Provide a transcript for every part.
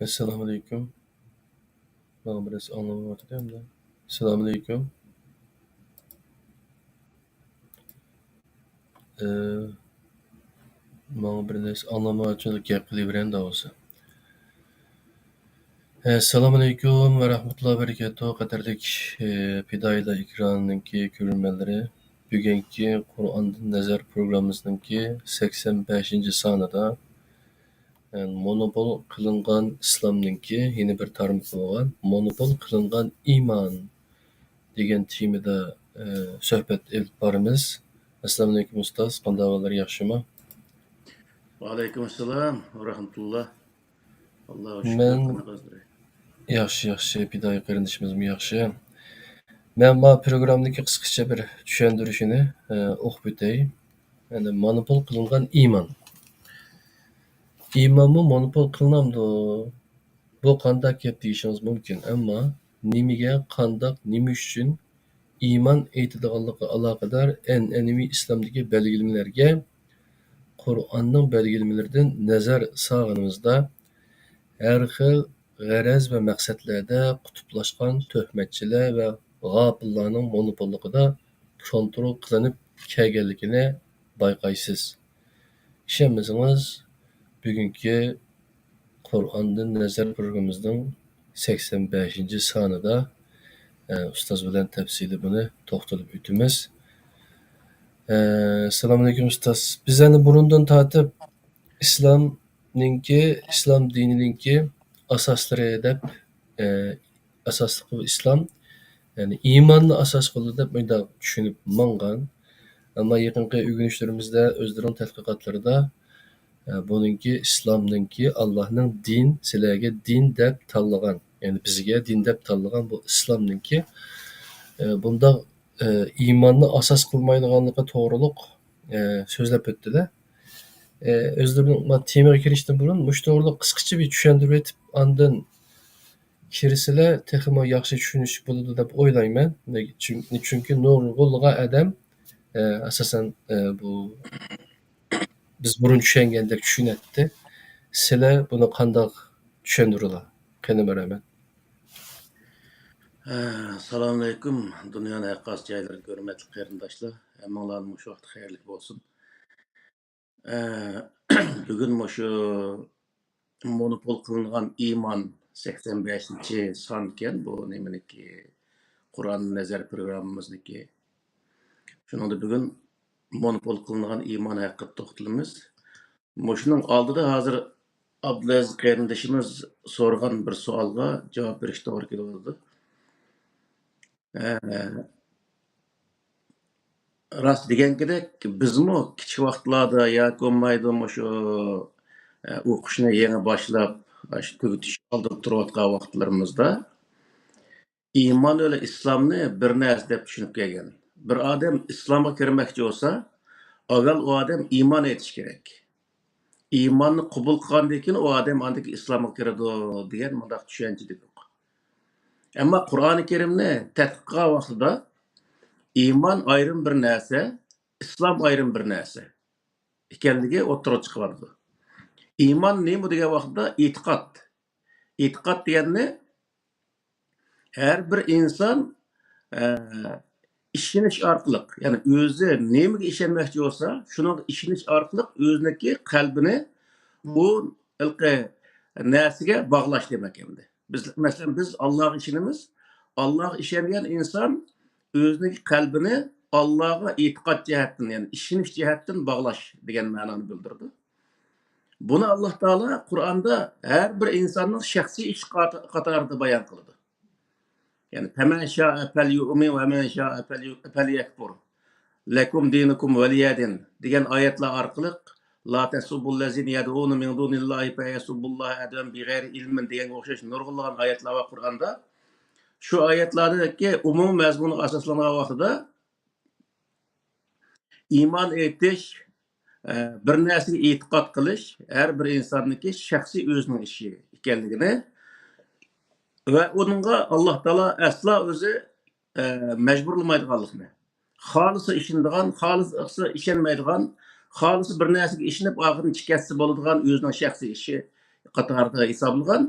Assalomu alaykum. Mana biraz anlamayotganda. Assalomu alaykum. Mana bir narsa anlamayotganda gap qilaveranda o'zi. Assalomu alaykum va rahmatullohi va barakatuh. Qadarlik fidoyilar ekranininki ko'rganlari. Bugungi Qur'ondan nazar programmamizninki 85-sonida monopol qilingan islomninki yana bir tarmog' bo'lgan monopol qilingan iymon degan temada suhbat olib boramiz. Assalomu alaykum ustoz, qanday ahvollar, yaxshimi? Aleykümselam ve rahmetullah. Allah'a şükür. Men yaxshi, fidoyi qarindishimizmi yaxshi. Men bu programdagi qisqacha bir tushuntirishini o'qib o'tay. Yani monopol qilingan iymon. Iymonmi monopol qilinamdi? Bu qanday gap deyishingiz mumkin, ammo nimaga, qanday, nima uchun iymon aytadiganligi aloqador an'anaviy islomdagi belgilamalariga Qur'onning belgilamalaridan nazar solganimizda har xil g'araz va maqsadlarda qutblashgan tuhmatchilar va g'ofillarning monopolligida kontrol qilinib kelganligini bayqaysiz. Ishonmasangiz, bugungi Qur'ondan nazar programmamizning 85-sonida ustoz bilan tafsili buni to'xtalib o'tamiz. Assalomu alaykum ustoz. Biz endi burundan tortib islom dinininki asoslari deb asosligi islom, ya'ni iymonni asos qildi deb bunday tushunib mangan. Ammo yaqinqi o'rganishlarimizda o'zlarining tadqiqotlarida buningki islomninki Allohning din, sizlarga din deb tanlagan, ya'ni bizga din deb tanlagan bu islomninki bunda iymonni asos qilmaydiganligi to'g'riliq so'zlab o'tdilar. O'zlarining temaga kirishdan burun mush to'g'riliq qisqacha bir tushuntirib o'tib, ondan kirsalar texmo yaxshi tushunish bo'ladi deb o'ylayman. Chunki nurg'ulg'a odam asosan bu biz burun tushungandek tushunadi. Sizlar buni qanday tushundirdilar? Qani beraman. Assalamu aleyküm. Dünyanın haqqas joylari hurmatli qarindoshlar. Hammalarning shu vaqt xayrli bo'lsin. Bugun shu monopol qilingan iymon 85-son ekan. Bu nimaniki Qur'on nazar programmamizniki. Shunda bugun monopol qilingan iymon haqida to'xtalamiz. Shuning oldida hozir Abdulaziz qarindoshimiz so'ragan bir savolga javob berish to'g'ri keladi. Rast degandek bizmi kichik vaqtlarda yoki bo'lmaydi shu o'qishni yangi boshlab shu tugutish oldida turayotgan vaqtlarimizda iymon va islomni bir narsa deb tushunib kelgan. Bir odam islomga kirmoqchi bo'lsa, avval u odam iymon etish kerak. Iymonni qabul qilgandan keyin u odam andagi islomga kiradi degan bunday tushuncha yo'q. Ammo Qur'oni Karimni tadqiq qilgan vaqtida iymon ayrim bir narsa, islom ayrim bir narsa ekanligi o'ttirib chiqardi. Iymon nima degan vaqtda e'tiqod. E'tiqod degani har bir inson ishonish orqali, ya'ni o'zi nimaga ishonmoqchi bo'lsa, shuning ishonish orqali o'ziniki qalbini bu narsaga bog'lash demak endi. Biz Allohga ishonamiz. Allohga ishongan inson o'zining qalbini Allohga e'tiqod jihatdan, ya'ni ishonish jihatdan bog'lash degan ma'noni bildirdi. Buni Alloh taolo Qur'onda har bir insonning shaxsiy ish qatorida bayon qildi. Yani "Femen şa'e felyu'min ve men şa'e felyekfur. Lekum dinukum veliyedin" degan oyatlar orqali "La tasubbullazina yad'una min dunillahi fa yasubbullaha adwan bighayri ilmin" degan o'xshash nurg'unlagan oyatlar var Qur'onda. Shu oyatlardagi umum mazmuni asoslangan vaqtida iymon etish, bir narsaga e'tiqod qilish har bir insonniki shaxsiy o'zining ishi ekanligini ve onunla Allah Teala asla özü mecburlamaydiganlıqni. Xalisi işindigan, xalisi işenmeydigan, xalisi bir narsaga ishinib oxirini chikatsa bo'ladigan o'zining shaxsiy ishi qatorida hisoblangan.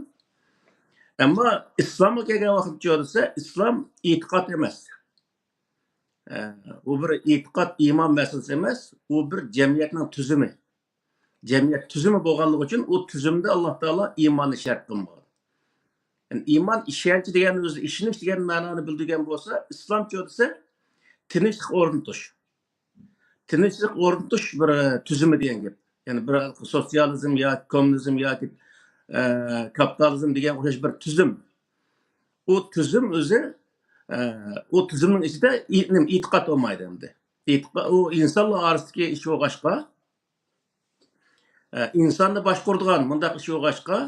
Ammo islomga kelgan vaqtda desa, islom e'tiqod emas. U bir e'tiqod, iymon masalasi emas, u bir jamiyatning tuzumi. Jamiyat tuzumi bo'lganligi uchun u tuzumda Alloh taolo iymonni shart qilgan. Yani iymon ishonch degan o'zi ishonish degan ma'noni bildirgan bo'lsa, islomcha desa tinchlik o'rnatish. Tinchlik o'rnatish bir tuzumi degan gap. Ya'ni bir sotsializm yoki kommunizm yoki kapitalizm degan o'xshash bir tuzum. U tuzum o'zi o tuzumning ichida e'tiqod bo'lmaydi endi. E'tiqod u insonlar orasidagi ish bo'lg'achqa, insonni boshqaradigan bundaq ish bo'lg'achqa,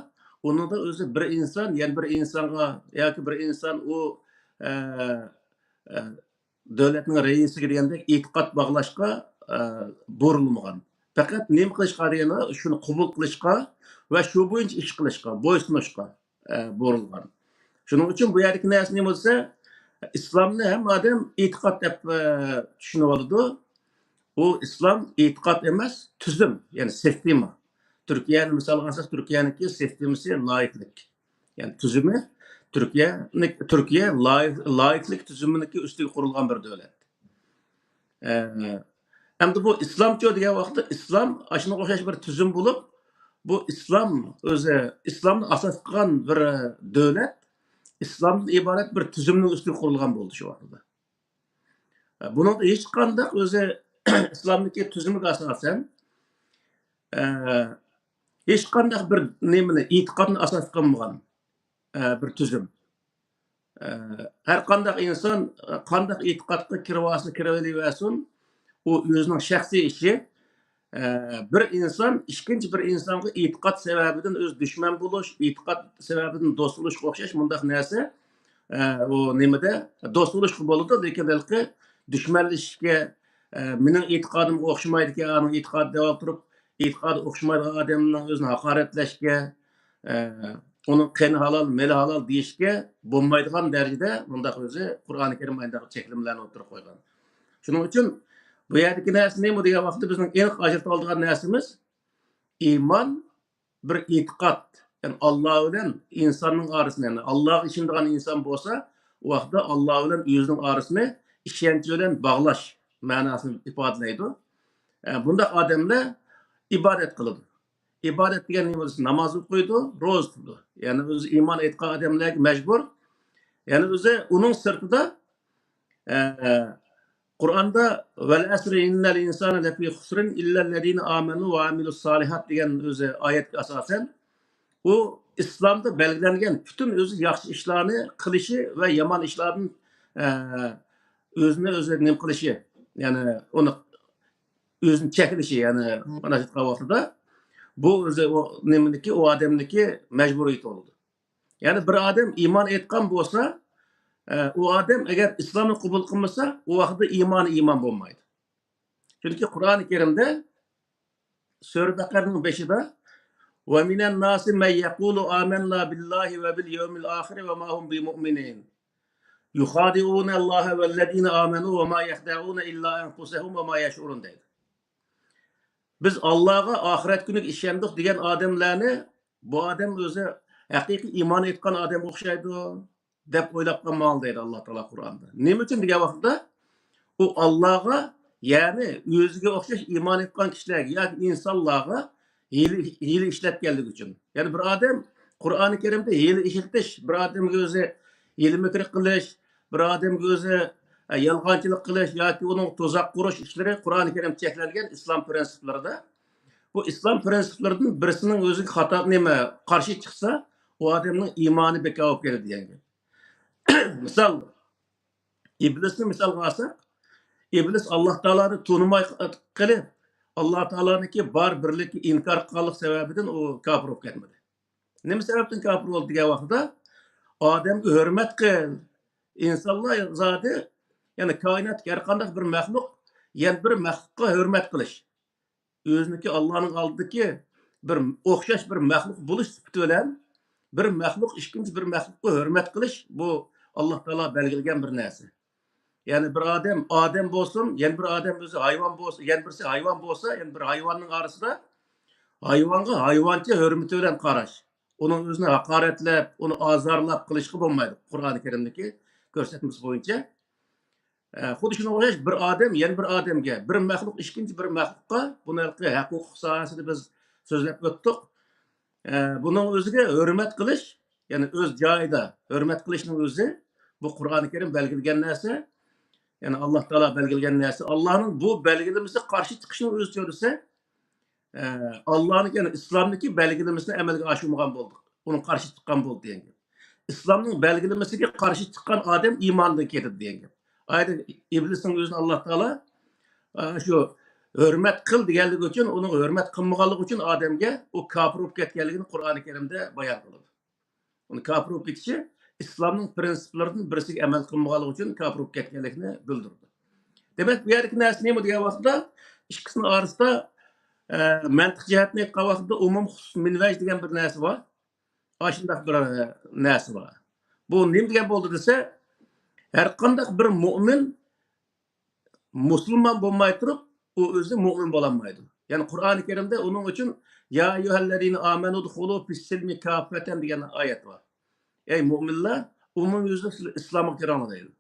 unida o'zi bir inson, yana bir insonga yoki bir inson u davlatning raisiga degandek e'tiqod bog'lashga burilmagan. Faqat nima qilishga deganda shuni qabul qilishga va shu bo'yicha ish qilishga, bo'ysunishga burilgan. Shuning uchun bu yerdagi narsa nima bo'lsa, islomni hamma odam e'tiqod deb tushunib oladi. U islom e'tiqod emas, tuzum, ya'ni sistema. Turkiyani misol olsak, Turkiyaniki sistemasi loyiqlik. Ya'ni tuzumi Turkiya loyiqlik tuzuminiki ustiga qurilgan bir davlat. Endi bu islomcha degan vaqtda islom shunga o'xshash bir tuzum bo'lib, bu islom o'zi islomni asos qilgan bir davlat, islomdan iborat bir tuzumning ustiga qurilgan bo'ldi shu vaqtda. Buning hech qanday o'zi islomdagi tuzumiga asosan hech qanday bir nimani e'tiqodni asos qilmagan bir tuzum. Har qanday inson qanday e'tiqodga kiraversin, u o'zining shaxsiy ishi. Bir inson ikkinchi bir insonga e'tiqod sababidan o'z dushman bo'lish, e'tiqod sababidan do'st bo'lishga o'xshash bundaq narsa u nimada do'st bo'lishga bo'ladi, lekin balki dushmanlashishga mening e'tiqodimga o'xshamaydi ekan, uning e'tiqodiga o'tirib, e'tiqodi o'xshamaydigan odamning o'zini haqoratlashga, uning qani halol, meli halol deyishga bo'lmaydigan darajada bundaq o'zi Qur'oni Karim aytgan cheklamalarni o'tirib qo'ygan. Shuning uchun bu yerdagi narsa nima degan vaqtda bizning eng ajratib oladigan narsamiz iymon bir e'tiqod. Yani Alloh bilan insonning orasini, yani Allohga ishonadigan inson bo'lsa, u vaqtda Alloh bilan o'zining orasini ishonch bilan bog'lash ma'nosini ifodalaydi. Bunda odamlar ibodat qiladi. Ibodat degan nima bo'lsa, namoz o'qiydi, ro'za tutadi. Ya'ni o'zi iymon etgan odamlarga majbur. Ya'ni o'zi uning sirtida Qur'onda vel asri innal insana lafi khusrin illallazina amanu va amilus solihat degan o'zi oyatga asosan u islomda belgilangan butun o'zi yaxshi ishlarni qilishi va yomon ishlarni o'zini nim qilishi, ya'ni uni o'zini cheklashi, ya'ni mana shu vaqtida bu o'zi o nimaniki o odamniki majburiyat bo'ldi. Ya'ni bir odam iymon etgan bo'lsa, u odam agar islomni qabul qilmasa, u vaqtda iymon bo'lmaydi. Chunki Qur'oni Karimda Sura Baqaraning 5-da va minan nasi man yaqulu amanna billahi va bil yawmil oxir va ma hum bimu'minin. Yukhadi'una Alloha vallazina amanu va ma yakhda'una illa anfusahum va ma yash'urun deydi. Biz Allohga oxirat kuniga ishondik degan odamlarni bu odam o'zi haqiqiy iymon etgan odamga o'xshaydi deb o'ylab qolmoqda deydi Alloh taolo Qur'onda. Nima uchun degan vaqtda u Allohga, ya'ni o'ziga o'xshash iymon etgan kishilarga yoki insonlarga hiyla ishlatganligi uchun. Ya'ni bir odam Qur'oni Karimda hiyla ishlatish, bir odamga o'zi hiyla-mikr qilish, bir odamga o'zi yolg'onchilik qilish yoki uning to'zoq qurish ishlari Qur'oni Karim cheklangan islom prinsiplarida. Bu islom prinsiplaridan birisining o'ziga xato qarshi chiqsa, u odamning iymoni bekor bo'lib ketadi degan. Misol iblisni misolga olsak, iblis Alloh taoloni tanimay qilib, Alloh taoloniki bor birlikni inkor qilganlik sababidan u kofir bo'lib ketmadi. Nima sababdan kofir bo'ldi degan vaqtda odamga hurmat qil. İnsanlar zodi, ya'ni koinotga har qanday bir maxluq, yana bir maxluqqa hurmat qilish. O'ziniki Allohning oldidagi bir o'xshash bir maxluq bo'lish sifati bilan bir maxluq ikkinchi bir maxluqqa hurmat qilish bu Alloh taolo belgilagan bir narsa. Ya'ni bir odam bo'lsin, yana bir odam o'zi hayvon bo'lsa, yana birisi hayvon bo'lsa, yana bir hayvonning orasida hayvonga hayvoncha hurmat bilan qarash. Onun özünü hakaretlep, onu azarlap qilishga bo'lmaydi. Qur'oni Karimdagi ko'rsatmasi bo'yicha. Xuddi shunga o'xshash bir odam yana bir odamga, bir maxluq ikkinchi bir maxluqqa bunaqa huquq sohasida biz so'zlab o'tdik. Buning o'ziga hurmat qilish, ya'ni o'z joyida hurmat qilishning o'zi bu Qur'oni Karim belgilagan narsa. Yani Allah Teala belgilegen neyse, Allah'ın bu belgelemesi karşı çıkışını öz söylese, Allah'ın yani İslam'daki belgelemesine emelge aşılmagan bulduk. Onun karşı çıkan buldu diyen gibi. İslam'ın belgelemesine karşı çıkan Adem imandan ketdi diyen gibi. Ayrıca İblis'in özünü Allah Teala şu hürmet kıl diyenlik için, onun hürmet kılmaganlık için Adem'e o kafir olup ketkenligini Kur'an-ı Kerim'de bayan kıldı. Onu kafir olup ketişi, İslam'ın prensiplerinin birisiga amal qilmaganligi uchun kafir bo'lib ketganligini bildirdi. Demak, bu yerdagi narsa nima degan vaqtda ikkisini orasida mantiq jihatni aytgan vaqtda umum xusus minvaj degan bir narsa bor. Ana shunday bir narsa bor. Bu nima degan bo'ldi desa, har qanday bir mo'min musulmon bo'lmay turib, u o'zi mo'min bo'lolmaydi. Ya'ni Qur'oni Karimda uning uchun ya ayyuhallazina amanu dukhulu fis-silmi kaffatan degan oyat bor. Ey müminler, umum yüzlü İslam'a kiramlaydı.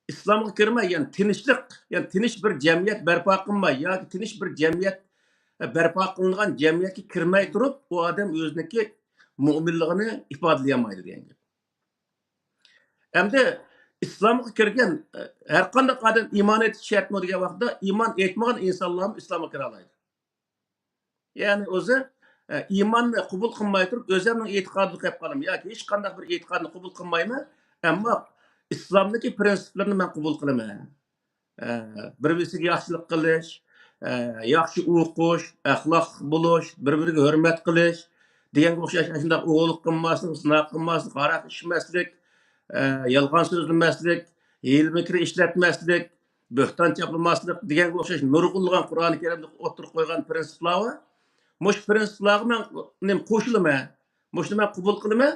İslam'a kirme yani tinçlik, yani tinç bir cemiyet berpa kılma, ya tinç bir cemiyet berpa kılınan cemiyete kirmey durup, o adam özündeki müminliğini ifadeleyemaydı diyen gibi. Hem de İslam'a kirgen, her kandak adam iman etiş şart mı diye vakti, iman etmeyen insanların İslam'a kiralaydı. Yani o zaman imanni qabul qilmay turib o'zimning e'tiqodini qilib qolaman yoki hech qanday bir e'tiqodni qabul qilmayman, ammo islomdagi prinsiplarni men qabul qilaman. Bir-biriga yaxshilik qilish, yaxshi o'qish, axloq bo'lish, bir-biriga hurmat qilish, deganga o'xshash shunday o'g'irlik qilmaslik, sinoq qilmaslik, aroq ichmaslik, yolg'on so'zlamaslik, hiyla-mikr ishlatmaslik, bo'xton chopilmaslik deganga o'xshash nurg'unlagan Qur'oni Karimda o'tirib qo'ygan prinsiplar bor. Muş prensiplarga men qo'shilaman, mushni men qabul qilaman,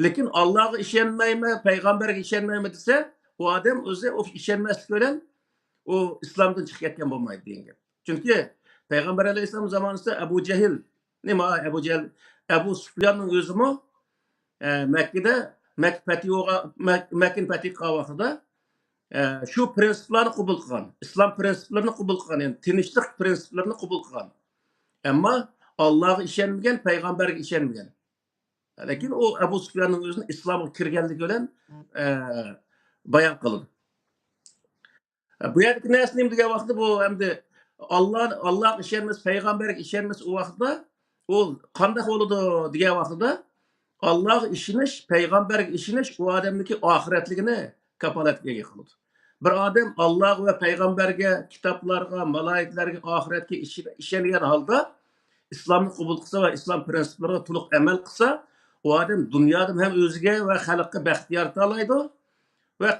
lekin Allohga ishonmayman, payg'ambarga ishonmayman desa, u odam o'zi o ishonmaslik bilan u islomdan chiqib ketgan bo'lmaydi degan gap. Chunki payg'ambar alayhisalom zamonida Abu Jahl, nima Abu Jahl, Abu Sufyonning o'zimi Makkada Makka fatih qilgan vaqtida shu prinsiplarni qabul qilgan, islom prinsiplarini qabul qilgan, ya'ni tinchlik prinsiplarini qabul qilgan. Ammo Allah'a ishonmagan, payg'ambarga ishonmagan. Lekin o Abu Sufyanning o'zini islomga kirganligi bilan bayon qildi. Bu yerdagi narsa nima degan vaqtda bu endi Allohga ishonmas, payg'ambarga ishonmas u vaqtda u qanday bo'ladi degan vaqtda Allohga ishonish, payg'ambarga ishonish u odamniki oxiratligini kapolatga ega qiladi. Bir odam Alloh va payg'ambarga, kitoblarga, malaiklarga, oxiratga ishongan holda İslam'ı qabul qilsa va islom prinsiplariga to'liq amal qilsa, u odam dunyoda ham o'ziga va xalqqa baxt yarata oladi va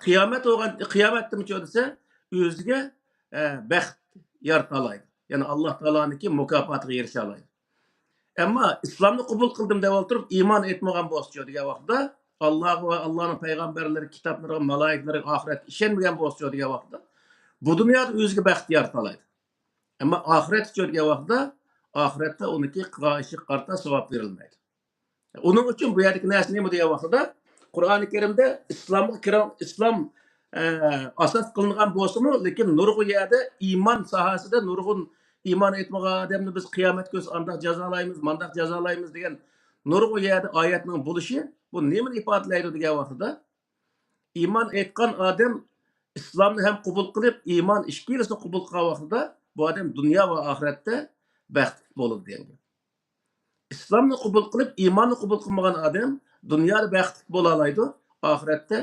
qiyomatda desa o'ziga baxt yarata oladi. Ya'ni Alloh taoloning mukofotiga erisha oladi. Ammo islomni qabul qildim deb o'tirib iymon etmagan bo'lsa degan vaqtda Alloh va Allohning payg'ambarlari, kitoblariga, malaiklarga, oxiratga ishonmagan bo'lsa degan vaqtda bu dunyoda o'ziga baxt yarata oladi. Ammo oxiratga degan vaqtda ahiretте onunki karşı karta sevap verilmeydi. Onun için bu yerdeki narsa nima degan vaqtida Qur'oni Karimda İslam asas qilingan bo'lsa-mu, lekin nurg'un yerda iymon sohasida nurg'un iymon etmagan odamni biz qiyomat kuni andoq jazolaymiz, mandoq jazolaymiz degan nurg'un yerda oyatning bo'lishi bu nimani ifodalaydi degan vaqtida iymon etgan odam islomni ham qabul qilib, iymon ikkilasini qabul qilgan vaqtida bu odam dunyo va oxiratda baxt bo'ladi degan. İslam'ı qabul qilib, iymonni qabul qilmagan odam dunyoda baxt bo'la oladi, oxiratda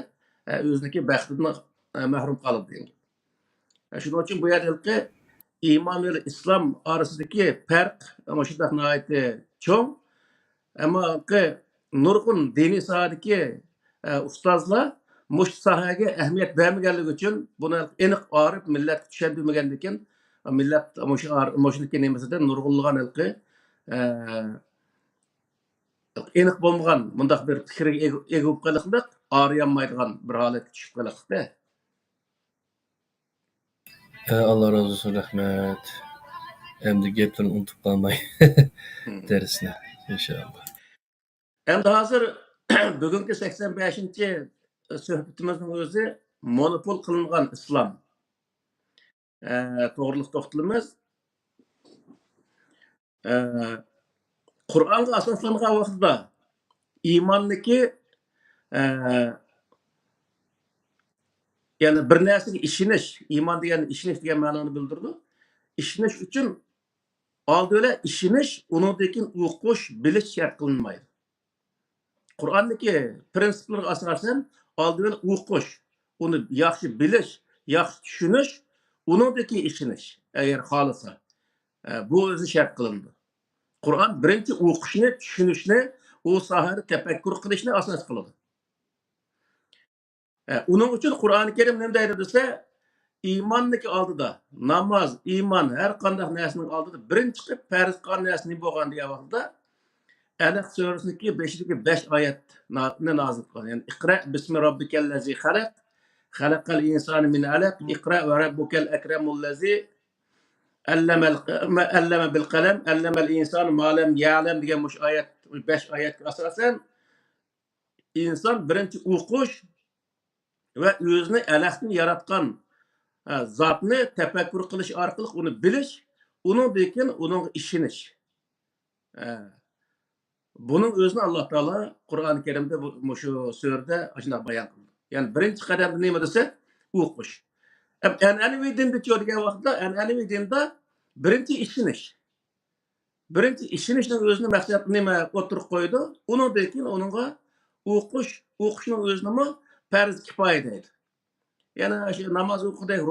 o'ziniki baxtidan mahrum qoladi degan. Shuning uchun bu yerdagi iymon va islom orasidagi farq ana shunday nihoyatda cho'ng. Ammo nurg'un diniy sohadagi ustozlar mush sohaga ahamiyat bermaganligi uchun buni aniq orib millatga tushuntirmagandan keyin millat mushniki nimasida nurg'unlagan aniq bo'lmagan bundaq bir fikrga ega bo'lib qolishliq, arayolmaydigan bir holatga tushib qolishliqda. Allah razı olsun, rahmet. Hem de gepten unutup kalmayın dersine inşallah. Endi hozir bugungi 85-chi suhbatimizning o'zi monopol qilingan islom to'g'riliq to'xtalamiz. Qur'onga asoslangan vaqtda iymonniki ya'ni bir narsaga ishonish, iymon degani ishonish degan ma'noni bildirdi. Ishonish uchun oldinla ishonish, undan keyin o'qish, bilish shart qilinmaydi. Qur'ondagi prinsiplarga asosan oldinla o'qish, uni yaxshi bilish, yaxshi tushunish, undan keyin ishonish agar xohlasa. Bu o'zi shart qilindi. Qur'on birinchi o'qishni, tushunishni, u sohada tafakkur qilishni asos qiladi. Uning uchun Qur'oni Karim nima deydi desa, iymonniki oldida namoz, iymon har qanday narsaning oldida birinchi qilib farz qilgan narsa nima bo'lgan degan vaqtda Alaq surasiniki 5 oyatni nozil qilgan. Ya'ni Iqra bismi robbikallazi xalaq, xalaqal insana min alaq, iqra va rabbukal akramullazi allama bil qalam, allamal insanu ma lam ya'lam degan mush oyat 5 oyatga asosan inson birinchi o'qish va o'zini alaqdan yaratgan zotni tafakkur qilish orqali uni bilish, undan keyin uning ishonish. Bunun o'zini Alloh taolo Qur'oni Karimda shu surada shunday bayon qildi. Ya'ni birinchi qadam nima desa, o'qish. An'anaviy dinda degan vaqtda an'anaviy dinda birinchi ishonish. Birinchi ishonishning o'zini maqsadi nima o'tirib qo'ydi. Undan keyin uningga o'qishning o'zini farz kifoya deydi. Yana shu namoz o'qidik,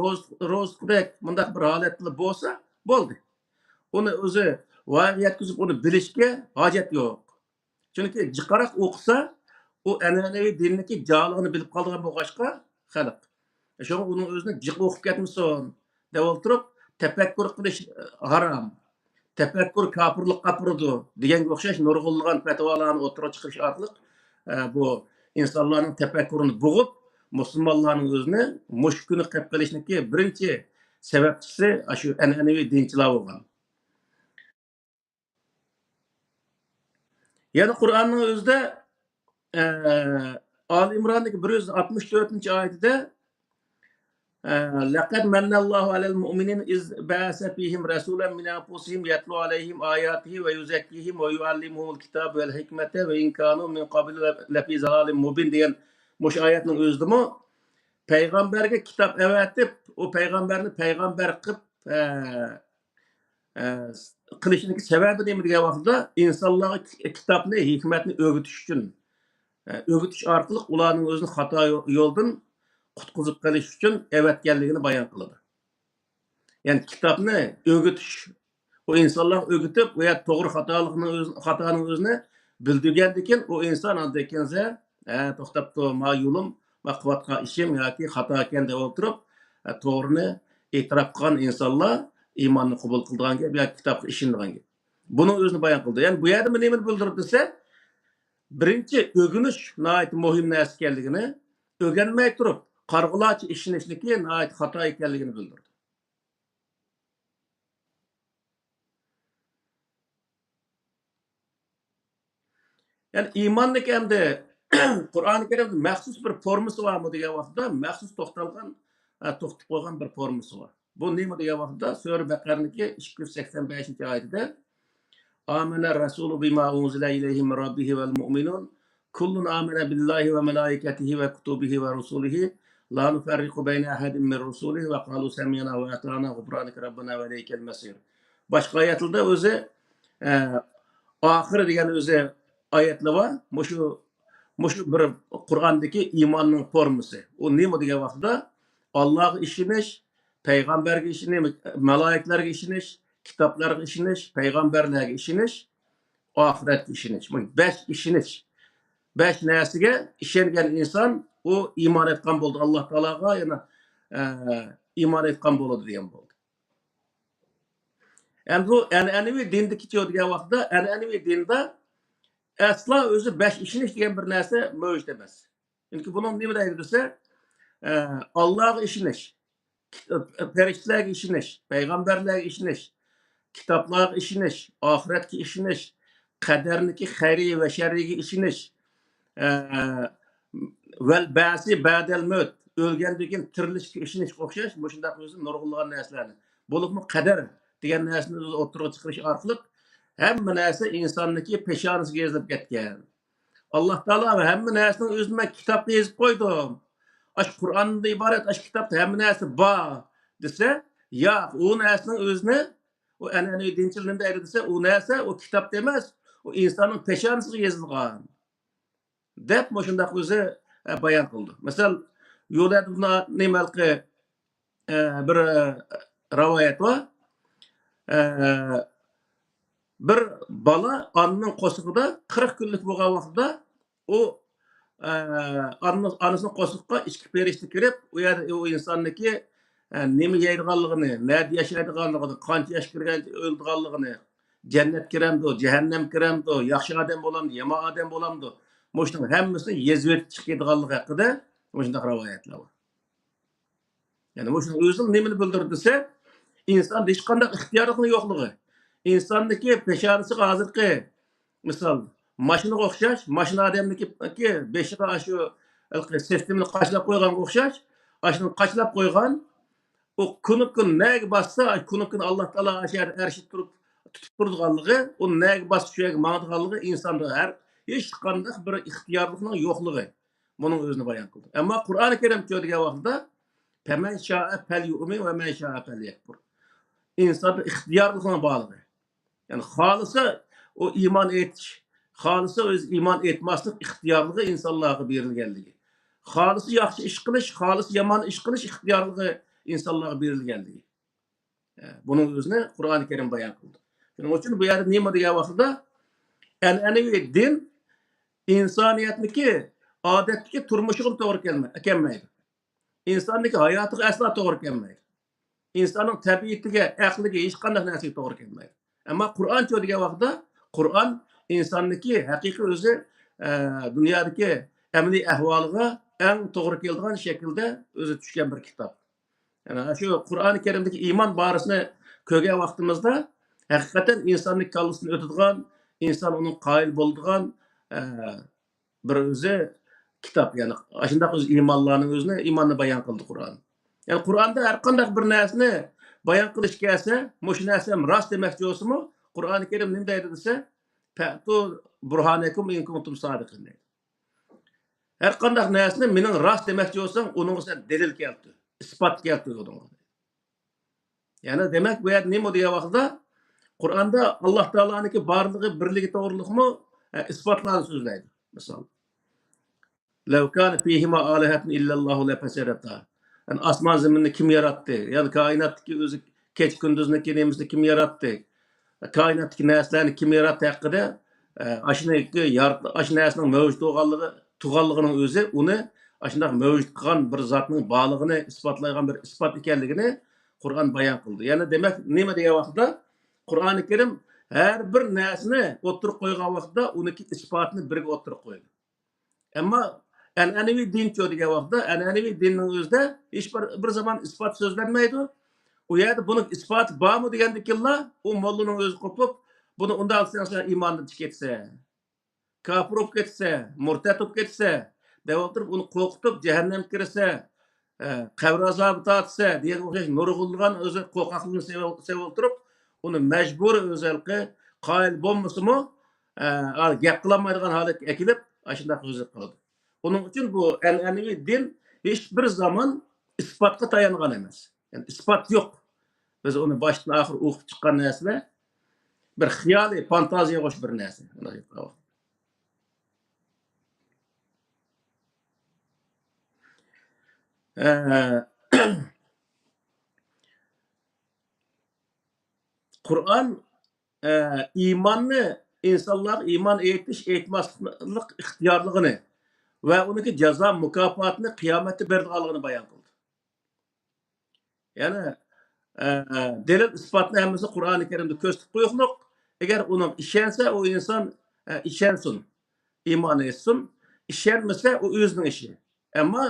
ro'za tutdik, bundaq bir holatlar bo'lsa, bo'ldi. Uni o'zi voyaga yetkazib uni bilishga hojat yo'q. Chunki jiqaroq o'qisa, u an'anaviy dinniki joligini bilib qolgan bo'lg'achqa xalq. Shunga uning o'zini jiq o'qib ketmasin deb o'tirib, tafakkur qilish harom. Tafakkur kofirlik qapirdi deganga o'xshash nurg'unlagan fatvolarni o'tirib chiqarish orqali bu insonlarning tafakkurini bo'g'ib, musulmonlarning o'zini mushkuni qilib qilishniki birinchi sababchisi shu an'anaviy dinchilar bo'lgan. Yani Kur'an'ın özde Ali İmran'daki 164. ayette لَقَدْ مَنَّ اللّٰهُ عَلَى الْمُؤْمِنِينَ اِذْ بَعَثَ فِيهِمْ رَسُولًا مِنْ أَنْفُسِهِمْ يَتْلُو عَلَيْهِمْ آيَاتِهِ وَيُزَكِّيهِمْ وَيُعَلِّمُهُمُ الْكِتَابَ وَالْحِكْمَةَ وَاِنْ كَانُوا مِنْ قَبْلُ لَفِي ضَلَالٍ مُبِينٍ diyen bu ayetinin özde mi? Peygamberge kitap evetip o peygamberini peygamber kılıp qilishning sababi nima degan vaqtda insonlarga kitobni, hikmatni o'rgatish uchun, o'rgatish orqali ularning o'zini xato yo'ldan qutqizib qolish uchun evatganligini bayon qiladi. Ya'ni kitobni o'rgatish, o insonlar o'rgatib, u yer to'g'ri xatoning o'zini bildirgandan keyin u inson andan keyin to'xtab tur, ma yo'lim, ma qilayotgan ishim yoki xato ekan deb o'tirib, to'g'rini e'tirof qilgan insonlar iymonni qabul qilganga yoki kitobga ishonganga. Buning o'zini bayon qildi. Ya'ni bu yerda nimani bildirdi desa, birinchi o'rganish nihoyat muhim narsa ekanligini, o'rganmay turib, qarg'ularcha ishonishniki nihoyat xato ekanligini bildirdi. Ya'ni iymonniki endi Qur'oni Karimda maxsus bir formasi bormi degan vaqtda, maxsus to'xtalib qo'ygan bir formasi bor. Bu nima degan vaqtda Sura Baqarniki 285-oyatida Amana rasulu bima unzila ilayhi min rabbih vel mu'minun kullun amana billahi ve melaikatihi ve kutubihi ve rusulihi la nufarriqu bayna ahadin min rusulihi ve qalu sami'na ve ata'na ghufranaka rabbana ve ileykel masir. Başqa oyatlarda o'zi oxiri degan o'zi oyatlar bor. Mushu bir Qur'ondagi iymonning formasi. U nima degan vaqtda Allohga ishonish, payg'ambarga ishonish, malaiklarga ishonish, kitoblarga ishonish, payg'ambarlarga ishonish, oxiratga ishonish. Bu 5 ishonish. 5 narsaga ishongan inson u iymon etgan bo'ldi. Alloh taologa yana iymon etgan bo'ladi degan bo'ldi. Endi bu an'anaviy dindagi degan vaqtda an'anaviy dinda asla o'zi 5 ishonish degan bir narsa mavjud emas. Chunki buning nima deydi desa, Allohga ishonish, farishtalarga ishonish, payg'ambarlarga ishonish, kitoblarga ishonish, oxiratga ishonish, qadarniki xayriye ve şerriye işiniş, vel ba'si ba'del möt, ölgəndən keyin tirilishga ishonish o'xshash shundaq o'zi nurg'unlagan narsalarni bo'libmi qadar degan narsani o'zi o'ttirib chiqarish orqali hamma narsa insonniki peshonasiga yozilib ketgan. Alloh taolo hamma narsani o'zim kitobga yozib qo'ydim. Ash Qur'ondan iborat, ash kitobda hamma narsa bor desa, yo'q, u narsaning o'zini u an'anaviy dinchilik nima deydi desa, u narsa u kitobda emas, u insonning peshonasiga yozilgan deb shundaq o'zi bayon qildi. Misal yo'lda nimalqi bir rivoyat bor. Bir bola onaning qo'sig'ida 40 kunlik bo'lgan vaqtda u onasining qo'sig'iga ichki perishta kirib, u yerda u insonniki nima yeydiganligini, nerda yashaydiganligini, qancha yosh kirganda o'ldiganligini, jannat kiramdi, jahannam kiramdi, yaxshi odam bo'lamdi, yomon odam bo'lamdi. Mo'shning hammasini yezib o'tib chiqadiganligi haqida shundaq rivoyatlar bor. Ya'ni mo'shning o'zi nimani bildirdi desa, inson hech qanday ixtiyorligi yo'qligi. İnsonniki peshonasiga hozirgi misol mashinaga o'xshash, mashina odamniki beshiga shu sistemani qachlab qo'yganga o'xshash, shuni qachlab qo'ygan, u kun nega bassa, kun Alloh taolo arshid turib tutib turganligi, u nega bassa shu yerga mangdiganligi insonda hech qanday bir ixtiyorlikning yo'qligi. Buning o'zini bayon qildi. Ammo Qur'oni Karim degan vaqtda "Faman sha'a falyu'min va man sha'a falyakfur." İnson ixtiyorlikning borligi. Yani halisa o iman etiş, halisa öz iman etmaslık ixtiyorligi insonlarga berilganligi. Halisi yaxshi ish qilish, halisi yomon ish qilish ixtiyorligi insonlarga berilganligi. Buning o'zini Qur'oni Karim bayon qildi. Shuning uchun bu yerda nima degan vaqtda an'anaviy din insoniyatniki odatdagi turmushiga to'g'ri kelmaydi. İnsonniki hayotiga aslo to'g'ri kelmaydi. İnsonning tabiatiga, aqliga hech qanday narsaga to'g'ri kelmaydi. Ama Kur'an degan vaqtda Qur'on insonniki haqiqiy o'zi dunyodagi amaliy ahvoliga eng to'g'ri keladigan shaklda o'zi tushgan bir kitob. Yani shu Qur'oni Karimdagi iymon borasini ko'rgan vaqtimizda haqiqatan insonning kallasini o'tadigan, inson uning qoyil bo'ladigan bir o'zi kitob. Yani shunday o'zi iymonlarning o'zini iymonni bayon qildi Qur'on. Yani Qur'onda har qanday bir narsani bayon qilish kelsa, mush narsam rost demoqchi bo'lsa-mu, Qur'oni Karim nima deydi desa, "Fa'tu burhanakum in kuntum sodiqin" deydi. Har qanday narsani mening rost demoqchi bo'lsang, uning sen dalil keltir, isbot keltir deydi. Ya'ni demak bu yer nima degan vaqtda Qur'onda Alloh taoloning borligi, birligi to'g'rilikmi isbotlarni so'zlaydi. Misol "Law kana fihima alihatun illallohu la fasadata." Yani asman zeminini kim yarattı? Yani kainattaki özü keç gündüzünü kendimizde kim yarattı? Kainattaki neslerini kim yarattı hakkında aşını neslenin mevcut tuğallığının özü onu aşında mevcut kılan bir zatının bağlılığını ispatlayan bir ispat ikenligini Kur'an bayan kıldı. Yani demek neyme diye vaxtda Kur'an-ı Kerim her bir nesini oturup koygan vaxtda onunki ispatını birge oturup koydu. Ama an'anaviy din degan vaqtda an'anaviy dinning o'zida hech bir zaman isbot so'zlanmaydi. U yerda buning isboti bormi degandikilla, u mollaning o'zi qo'pib, buni unda olsa iymondan chiqib ketsa, kofir bo'lib ketsa, murtad bo'lib ketsa, deb o'tirib uni qo'rqitib jahannamga kirsa, qabr azobi tortsa degan o'xshash nurg'unlagan o'zi qo'rqoqlikni sevib o'tirib, uni majbur o'zalqi qoyil bo'lmasa-mu, gap qilolmaydigan holatga kelib, shunday o'zi qiladi. Onun için bu an'anaviy din hiçbir zaman ispatga tayangan emas. Yani ispat yok. Biz onu baştan ahir o'qib chiqqan narsalar bir xiyoliy, fantaziyaga o'xshash bir narsa. Qur'on iymonni insonlar iymon etish, etmaslik ixtiyorligini ve onunki ceza mukafotini qiyomatda beradiganligini bayon qildi. Ya'ni delil isbotni hammasi Qur'oni Karimda ko'rsatib qo'yuqliq. Agar uni ishonsa, o inson ishonsin, iymon etsin. Ishonmasa, o o'zining ishi. Ammo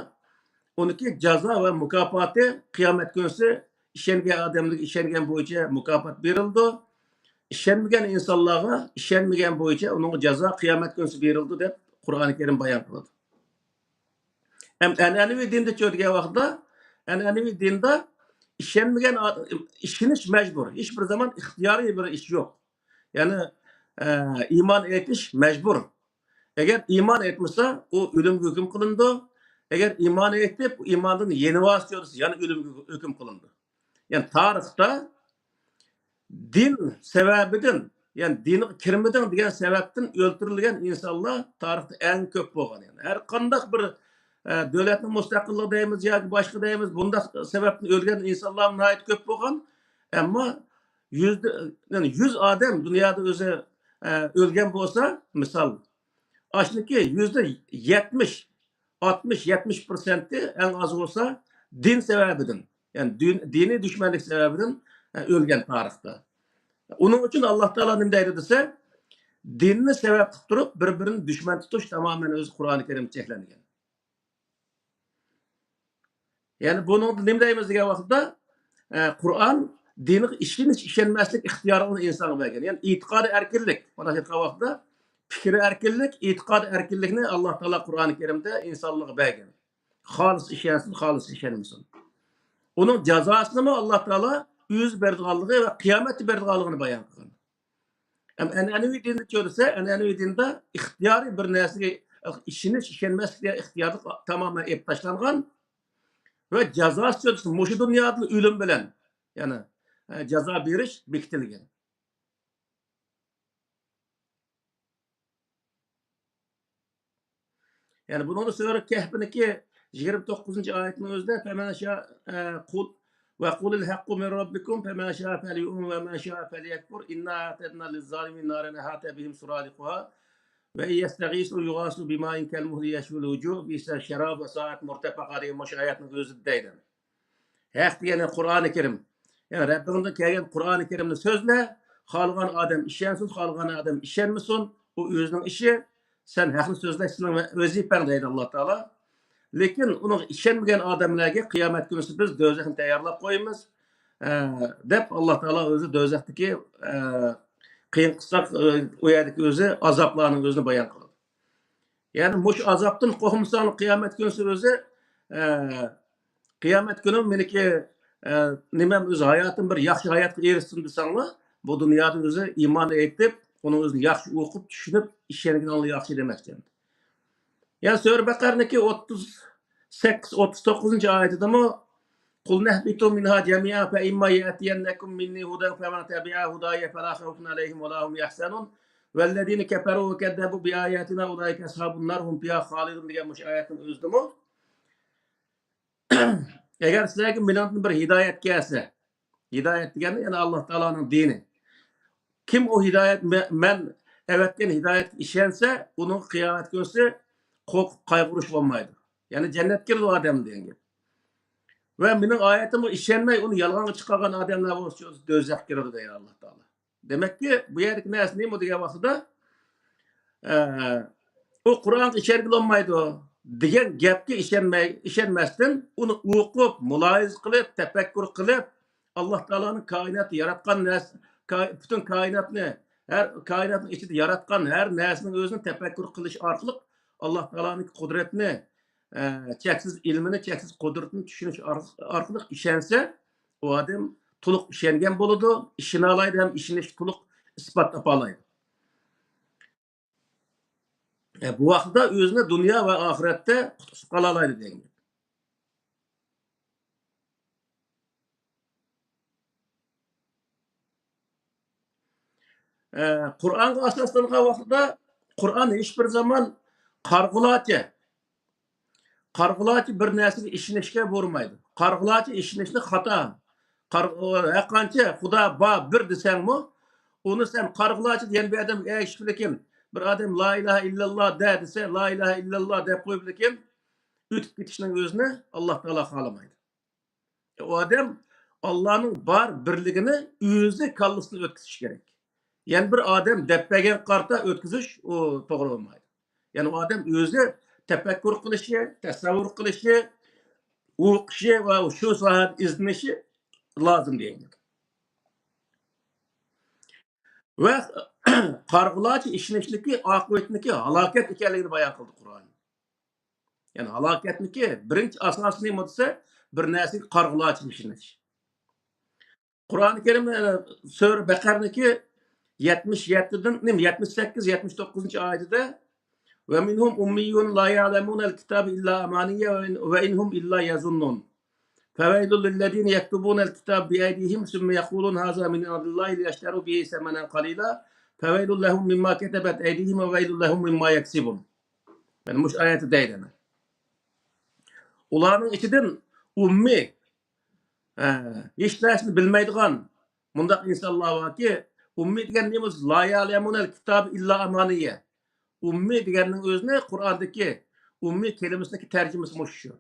uniki jazo va mukofoti qiyomat kunsi ishongan odamlarga ishongan bo'yicha mukofot berildi. İşenmeyen insanlarga işenmeyen boyunca onun ceza kıyamet günü verildi dep Kur'an-ı Kerim bayan kıldı. Hem ennevi dinde çödüge vakda ennevi dinde işenmeyen işiniz mecbur. Hiçbir zaman ihtiyari bir iş yok. Yani iman etiş mecbur. Eğer iman etmişse o ölüm hüküm kılındı. Eğer iman etip imanın yeni vasıtıyorsa yani ölüm hüküm kılındı. Yani tarihte din sebebiden yani dini kirmeden degan sebepten öldürülgen insanlar tarihte en köp bolgan yani. Her kandak bir devletin müstakilliği deyimiz ya başka deyimiz bunda sebepten ölgen insanlar nihayet köp bolgan. Ama yüzde yani 100 adam dünyada özü ölgen bolsa misal aşniki %70 60-70% en az olsa din sebebiden yani dini düşmanlık sebebiden ölgen tarihte. Onun için Allah Teala ne deydi dese, dinini sebep tutup birbirini düşman tutuş tamamen öz Kur'an-ı Kerim çeklengen. Yani bunu ne deyimiz degan vaqtda Kur'an dini işenmeslik ihtiyarını insana bergen. Yani itikadi erkinlik. Mana şu vaqtda fikri erkinlik, itikadi erkinlikni Allah Teala Kur'an-ı Kerimde insanlığa bergen. Halis işensin, halis işenmesin. Onun cezasını mı Allah Teala yüz berdiganlığı ve kıyamet berdiganlığını bayan kılgan. Ennevi dinde çörse, ennevi dinde ihtiyari bir nesli işini işenmez diye ihtiyarı tamamen ep taşlangan ve ceza sözü muşu dünyada ölüm bilen yani ceza beriş bekitilgen. Yani bunu da sonra Kehf'inki 29. ayetinin özünde femen şa kul ve kulil hakku min rabbikum femen şa felyu'min ve men şa felyekfur inna a'tedna lizzalimin naren ahata bihim suradiquha ve yestagîsu yugâsu bimâin kelmuhli yeşvul vücûh bi'sel şerâb ve sa'at murtefaka diye moş ayetinin özündeydi. Hak diyene Kur'an-ı Kerim. Yani Rabbimizden kelgen Kur'an-ı Kerim'ni sözle halgan adam işensin, halgan adam işenmesin. Bu özünün işi. Sen haklı sözleşsin ve vazifen deydi Allah Teala. Lekin onu işenmeyen adamlarga kıyamet günü biz dözekni tayyorlab qo'yamiz. Deb Allah Teala özü dözekdiki qiyin qısaq o yerdeki özü azaplarının özünü bayan qiladi. Yani muş azaptan qo'rqmasan kıyamet günü özü kıyamet günü meniki nimem öz hayatım bir yaxshi hayatga erishsin desanglar bu dunyoda o'zi iymon etib uni o'zini yaxshi o'qib tushunib ishlangan yaxshi demakdir. Yani Sure Bakara'nınki 38-39. ayetinde قُلْ نَهْبِطُوا مِنْهَا جَمِيعًا فَإِمَّا يَأْتِيَنَّكُم مِّنِّي هُدًى فَمَنْ تَبِعَ هُدَايَ فَلَا خَوْفٌ عَلَيْهِمْ وَلَا هُمْ يَحْزَنُونَ وَالَّذِينَ كَفَرُوا وَكَذَّبُوا بِآيَاتِنَا أُولَٰئِكَ أَصْحَابُ النَّارِ هُمْ فِيهَا خَالِدُونَ degan mush ayetning o'zidami agar sizlarga millatni bir hidayet gelse, hidayet degani yani Allah Teala'nın dini. Kim o hidayet men evetken hidayet işense onun kıyamet günü kaygırış olmaydı. Yani cennet girdi o adam diyen gibi. Ve benim ayetimi işenmeyi onu yalgan çıkargan adamlar olsa dözek girdi diyor Allah Teala. Demek ki bu yerdeki neyse neyim o diye vakıda o Kur'an içergili olmaydı o. Diyen gapga işenmezden onu okup, mulayiz kılıp, tefekkür kılıp Allah Teala'nın kainatı yaratkan bütün kainatını her kainatın içinde yaratkan her nesinin özünü tefekkür kılış arkalık Allah Teala'nın kudretini cheksiz ilmini, cheksiz kudretini düşünüş arkalık işense o adam tuluk işengen boludu, işini alaydı hem işini tuluk ispatlap alaydı. Bu vakıda özüne dünya ve ahirette kutup kalalaydı deyin. Kur'an'a asaslangan vakıda Kur'an hiçbir zaman qargılaçı bir nersini işinişke vurmaydı. Qargılaçı işinişli hata. Hakança Xuda ba bir desen mi onu sen qargılaçı diyen bir adam eşitlikin bir adam la ilahe illallah de dese la ilahe illallah de koyublikin ütüp gitişinin özüne Allah Teala halamaydı. O adam Allah'ın bar birligini özü kallısını ötküzüş gerek. Yani bir adam deppegen karta ötküzüş o doğru olmaydı. Yani o adam özü tefekkür kılışı, tasavvur kılışı, o'qishi ve şu sohada izlanishi lazım deyin. va qarg'ularcha ishinishniki oqibatniki halokat ekanligini bayon qildi Qur'on. Ya'ni halokatniki birinchi asosi nima desa, bir narsaga qarg'ularcha ishinish. Qur'oni Karim sura Baqarniki 77dan 78 79 oyatida va minhum ummiyun la ya'lamunal kitaba illa amaniya va inhum illa yazunnun. فويل للذين يكتبون الكتاب بأيديهم ثم يقولون هذا من عند الله ليشتروا به ثمنا قليلا فويل لهم مما كتبت أيديهم وويل لهم مما يكسبون. Yani muş ayeti değil ana. Ularning ichidan ummi hech narsani bilmaydigan bundaq insonlar borki, ummi degan nima o'zi la ya'lamunal kitab illa amaniya. Ummi deganning o'zini Qur'ondagi ummi kelimasidagi tarjimasi mush shu.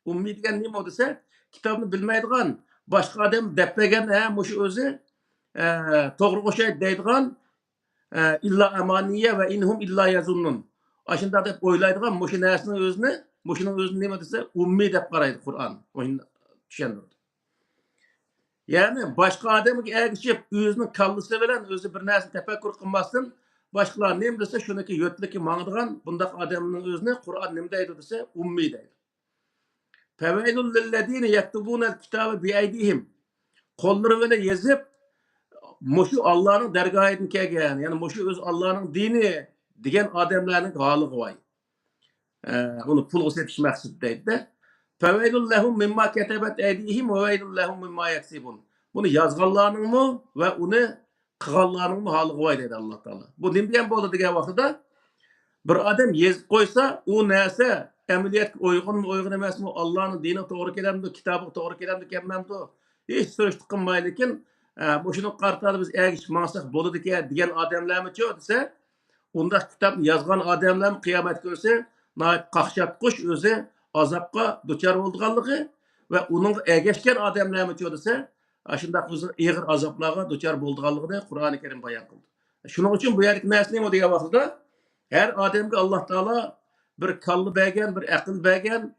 Ummi degan nima desa, kitobni bilmaydigan boshqa odam deppagan mush o'zi to'g'ri o'xshaydi deydigan illa amaniya va inhum illa yazunnun. Ashunda deb o'ylaydigan mush narsaning o'zini, mushuning o'zini nima desa, ummi deb qaraydi Qur'on. O'shuni tushundirdi. Yani başka adamı ergişip özünün kallысы bilen özü bir narsa tefekkür kılmasın. Başkalar ne dese şunaki yötleki mağdıgan bundak adamın özüne Kur'an ne deydi dese ummi deydi. Feveylul lillezine yektubunel kitabı bi'eydihim. Kolları böyle yazıp muşu Allah'ın dergahına kelgen. Yani muşu öz Allah'ın dini diyen adamların halığı var. Onu pul setiş maksud deydi de. Feveylul lehum mimma ketebet eydihim ve veylul lehum mimma yaksibun. Bunu yazganlarının mı ve onu kıganlarının mı halığı var dedi Allah Teala. Bu nimden boldu diye vaxtıda bir adam yazıp koysa o neyse emniyet uygun mu uygun emas mı Allah'ın dini doğru kelamdı, kitabı doğru kelamdı kemmemdi. Hiç sürüştük kılmaylıken bu şunu kartardı biz ergiş mansak bolu diye diyen adamlar mı çoğu dese onda kitap yazgan adamlar mı kıyamet görse qaqşat kuş özü azapqa duçar bolduğanlığı ve onun ergeçken adamlar mı çoğu dese aşında ağır azaplarga duçar bolduğanlığını Kur'an-ı Kerim bayan kıldı. Şunun için bu yerlik nesne mi diye vaxtıda her adamga Allah Teala bir kallı bergen, bir akıl bergen.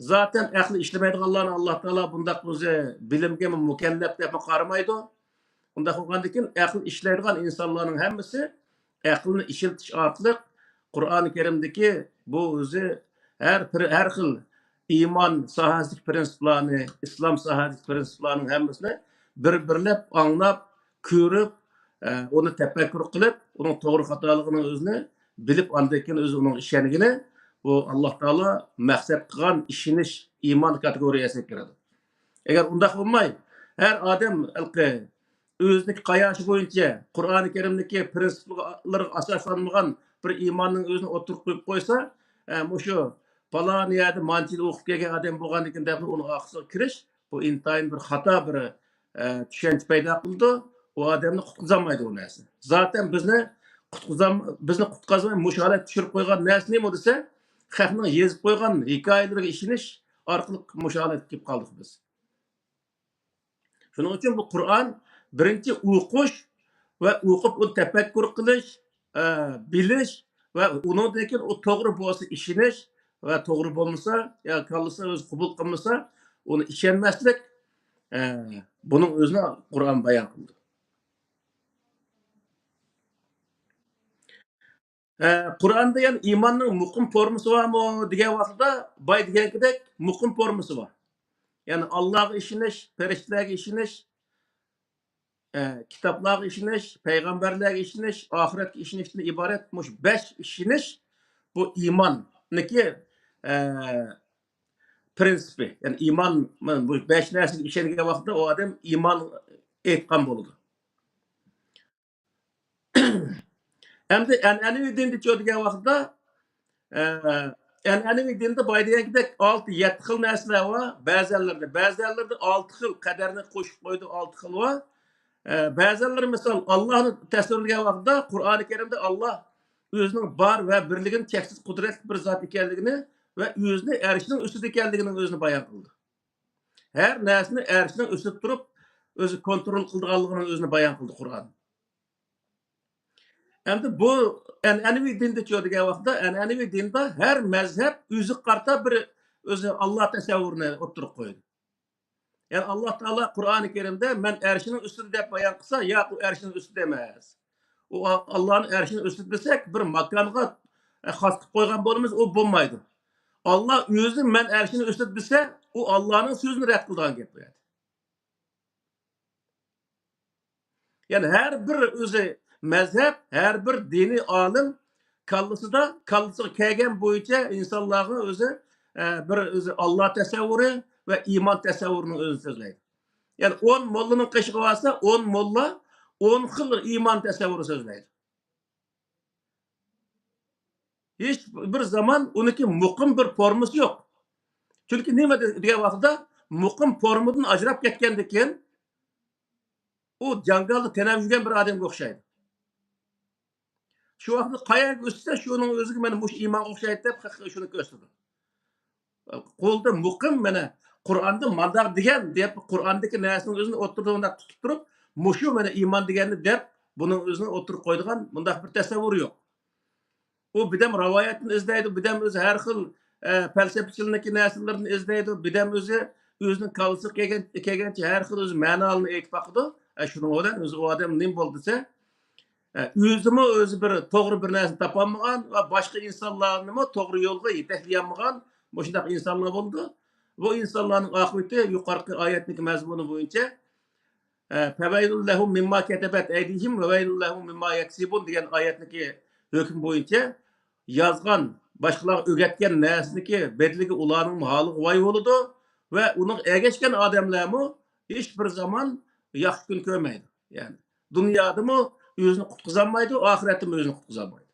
Zaten aklı işlemeydiganlarni Allah Teala bundaq o'zi bilimga mukallaf deb qaramaydi. Unda bo'lgandan akıl ishlaydigan insonlarning hammasi aqlni ishiltish orqali Qur'oni Karimdagi bu o'zi har xil iymon sohasidagi prinsiplarni, islom sohasidagi prinsiplarning hammasini bir-birlab anglab, ko'rib, onu tefekkür qilib, onun to'g'ri xatoligini o'zini bilib andakin o'zi uning ishonigini bu Allah Teala maqsad qilgan ishinish iymon kategoriyasiga kiradi. Agar undaq bo'lmay, har odam o'ziniki qayoshi bo'yicha Qur'oni Karimdagi prinsiplarga asoslanmagan bir iymonning o'zini o'tirib qo'yib qo'ysa, mushu falon yerda manchil o'qib kelgan odam bo'lgandan deb uni oqsiga kirish bu intayin bir xato bir tushuncha paydo qildi. O adamni qutqizolmaydi o narsa. Zaten bizni qutqazmay mush holat tushirib qo'ygan narsa nima desa, xalqning yezib qo'ygan hikoyalariga ishonish orqali mush holatga kelib qoldik biz. Shuning uchun bu Qur'on birinchi o'qish va o'qib uni tafakkur qilish, bilish va undan keyin u to'g'ri bo'lsa ishonish va to'g'ri bo'lmasa yo kallasa o'zi qabul qilmasa uni ishonmaslik buning o'zini Qur'on bayon qildi. Qur'onda yani imanın muqim forması var mı diye vaxtda bay degengidek muqim forması var. Yani Allah'a işiniş, periştelerge işiniş, kitaplarga işiniş, peygamberlerge işiniş, ahiretge işinişten ibaretmiş 5 işiniş bu imanniki prinsipi. Yani iman bu 5 narsaga işengen vaxtda o adam iman etkan boludu. Endi an'anaviy dinni degan vaqtda an'anaviy dinda boy degandek 6-7 xil narsalar bor. Ba'zilarida 6 xil qadarni qo'shib qo'ydi, 6 xil bor. Ba'zilari misol Allohni tasvirlagan vaqtda Qur'oni Karimda Alloh o'zining bor va birligini cheksiz qudratli bir zot ekanligini va o'zini arshining ustida ekanligini o'zini bayon qildi. Har narsani arshining ustida turib o'zi kontrol qilganligini o'zini bayon qildi Qur'on. Endi bu an'anaviy dinda degan vaqtda an'anaviy dinda har mazhab o'zi qarta bir o'zi Alloh tasavvurini o'tirib qo'ydi. Yani Allah Teala Kur'an-ı Kerim'de ben erşinin üstünde dep bayan kılsa ya o erşinin üstü demez. O Allah'ın erşinin üstü desek bir makamga has kılıp koygan bolumuz o bolmaydı. Allah özü men erşinin üstü dese o Allah'ın sözünü ret kıldan gep yani. Yani her bir özü mezhep, her bir dini alim kallısı kelgen boyunca insanların özü bir özü Allah tasavvuru ve iman tasavvurunun özü sözleydi. Yani 10 mollanın kışığı varsa 10 molla 10 xil iman tasavvuru sözleydi. Hiç bir zaman onunki muqim bir forması yok. Çünkü nima degan vaqtda muqim formadan ajrab ketgandan keyin u jangalda tenab yurgan bir odamga o'xshaydi. Shu vaqtda qayerga o'tsa shuning o'ziga mana mush iymon o'xshaydi deb shuni ko'rsatdi. Qo'lda muqim mana Qur'onda mandaq degan deb Qur'ondagi narsaning o'zini o'tirib tutib turib, mushu mana iymon deganni deb buning o'zini o'tirib qo'ydigan bundaq bir tasavvur yo'q. U bidam rivoyatni izlaydi, bidam o'zi har xil falsafachilarniki narsalarni izlaydi, bidam o'zi o'zining kalisi kelgancha har xil o'zi ma'nolarini aytib baqdi. Shuning bilan o'zi u odam nim bo'ldi desa, özümü özü bir to'g'ri bir narsa topolmagan va boshqa insonlarni to'g'ri yo'lga yetaklay bu shunday insonlar bo'ldi. Bu insonlarning oqibati yuqorqi oyatning mazmuni bo'yicha "Feveylul lehum mimma ketebat eydihim ve veylul lehum mimma yeksibun" degan oyatniki hukm bo'yicha yozgan boshqalar o'rgatgan narsaniki bedligi ularning holiga voy bo'ladi va uning ergashgan odamlarmi hech bir zaman yaxshi kun ko'rmaydi. Ya'ni dunyodami özünü qutqizolmaydi, oxiratda özünü qutqizolmaydi.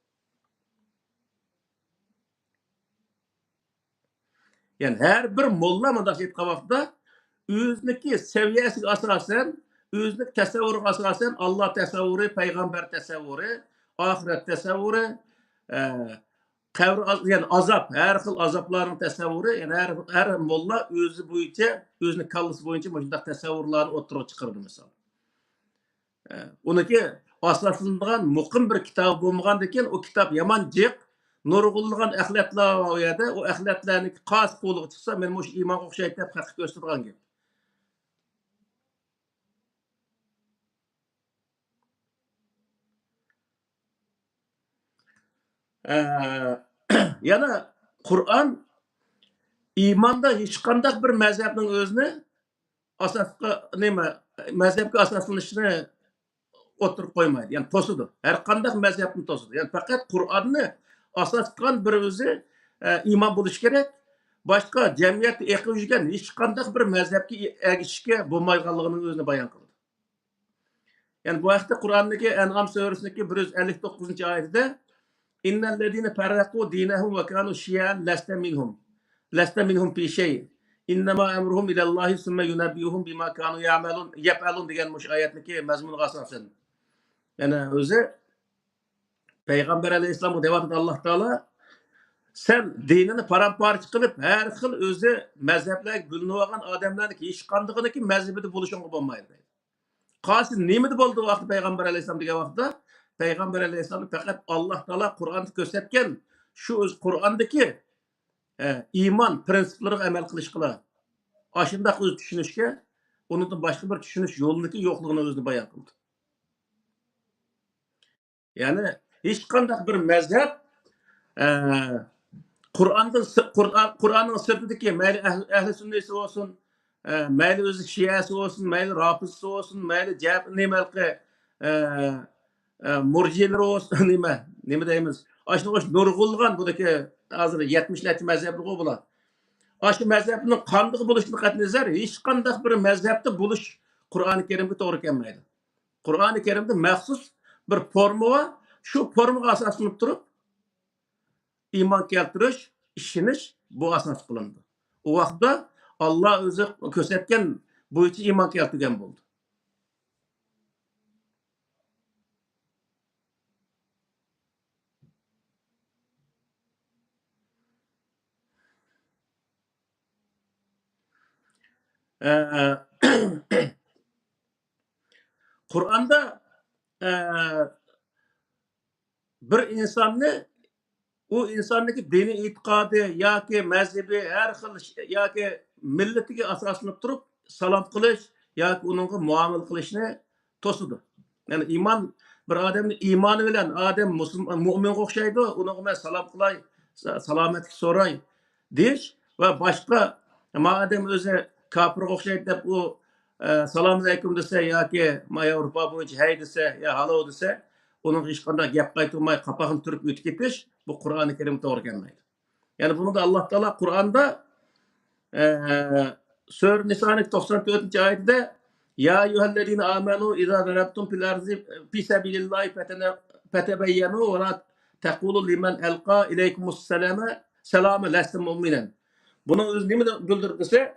Yani her bir molla mundaq aytgan vaqtda o'ziniki saviyasiga asosan, o'zining tasavvuriga asosan Allah tasavvuri, payg'ambar tasavvuri, oxirat tasavvuri, qabr yani azap, her xil azaplarning tasavvuri, yani her molla o'zi bo'yicha, o'zining kallasi bo'yicha shunday tasavvurlarni o'tirib chiqardi misol. Uniki asaslangan muqim bir kitap bo'lmagandan keyin o kitap yomon jiq, nurg'unlagan axlatlar va u yerda o axlatlarni qas qo'liga chiqsa, men mush iymonga o'xshaydi deb haqq ko'rsatgan gap. Yana Qur'on iymonda hech qanday bir mazhabning o'zini asosga nima mazhabga asoslanishini o'tirib qo'ymaydi. Yani to'sidi. Har qanday mazhabni to'sidi. Yani faqat Qur'onni asos qilgan bir o'zi iymon bo'lishi kerak. Boshqa jamiyatda eqib yurgan hech qanday bir mazhabga ergishishga bo'lmaydiganligini o'zini bayon qildi. Yani bu vaqtda Qur'ondagi An'am surasidagi 159-oyatida "İnnellezine ferraku dinahum ve kanu şiyan lasta minhum fi şey. İnnema emruhum ilallahi sümme yunabbihum bima kanu ya'malun" degan mush oyatniki mazmuniga asosan. Yani o'zi Peygamber Aleyhisselam devatı Allah Teala sen dinini paramparça qilib har xil o'zi mazhablarga bo'linib olgan odamlarni hech qanday mazhabida bo'lishingga bo'lmaydi. Qasi nimada bo'ldi vaqt Peygamber Aleyhisselam degan vaqtda Peygamber Aleyhisselam faqat Allah Teala Qur'onda ko'rsatgan shu o'z Qur'ondagi iymon prinsiplariga amal qilishga, ashundaq o'zi tushunishga, undan boshqa bir tushunish yo'lini yo'qligini o'zini bayon qildi. Yani hech qanday bir mazhab Qur'onning sirtidagi mayli ahli sunnasi bo'lsin, mayli o'zi shiyasi bo'lsin, mayli rofizisi bo'lsin, mayli nimalqi murjiyalar bo'lsin, nima deymiz? Ashuna nurg'ulg'an budagi hozir 70 mazhablar bular. Aşı mazhabning qanday bo'lishidan qat'iy nazar hech qanday bir mazhabda bo'lish Qur'oni Karimga to'g'ri kelmaydi. Qur'oni Karimda maxsus bir forma va shu formaga asoslanib turib iymon keltirish, ishonish bu asos qilindi. U vaqtda Alloh o'zi ko'rsatgan bo'yicha iymon keltirgan bo'ldi. Qur'onda bir insonni u insonniki diniy e'tiqodi yoki mazhabi har xil yoki millatiga asoslanib turib salom qilish yoki uningga muomala qilishni to'sidi. Ya'ni iymon bir odamning iymoni bilan odam mo'minga o'xshaydi, uningga men salom qilay, salomatlik so'ray deyish va boshqa odam o'zi kofirga o'xshaydi deb u salom alaykum desa yoki Yevropa bo'yicha hay desa yo halov desa, uning hech qanday gap qaytarmay qapog'ini turib o'tib ketish bu Qur'oni Karim to'g'ri kelmaydi. Ya'ni buni da Alloh taolo Qur'onda Sura Nisa'nın 94. ayetinde Ya eyyühellezine amenu izâ darabtum fil arzi fi sabilillahi fetebeyyenu ve la tekulu limen elqa ileykumus selame lestem mu'minen. Bunun özü nemi bildirgisi?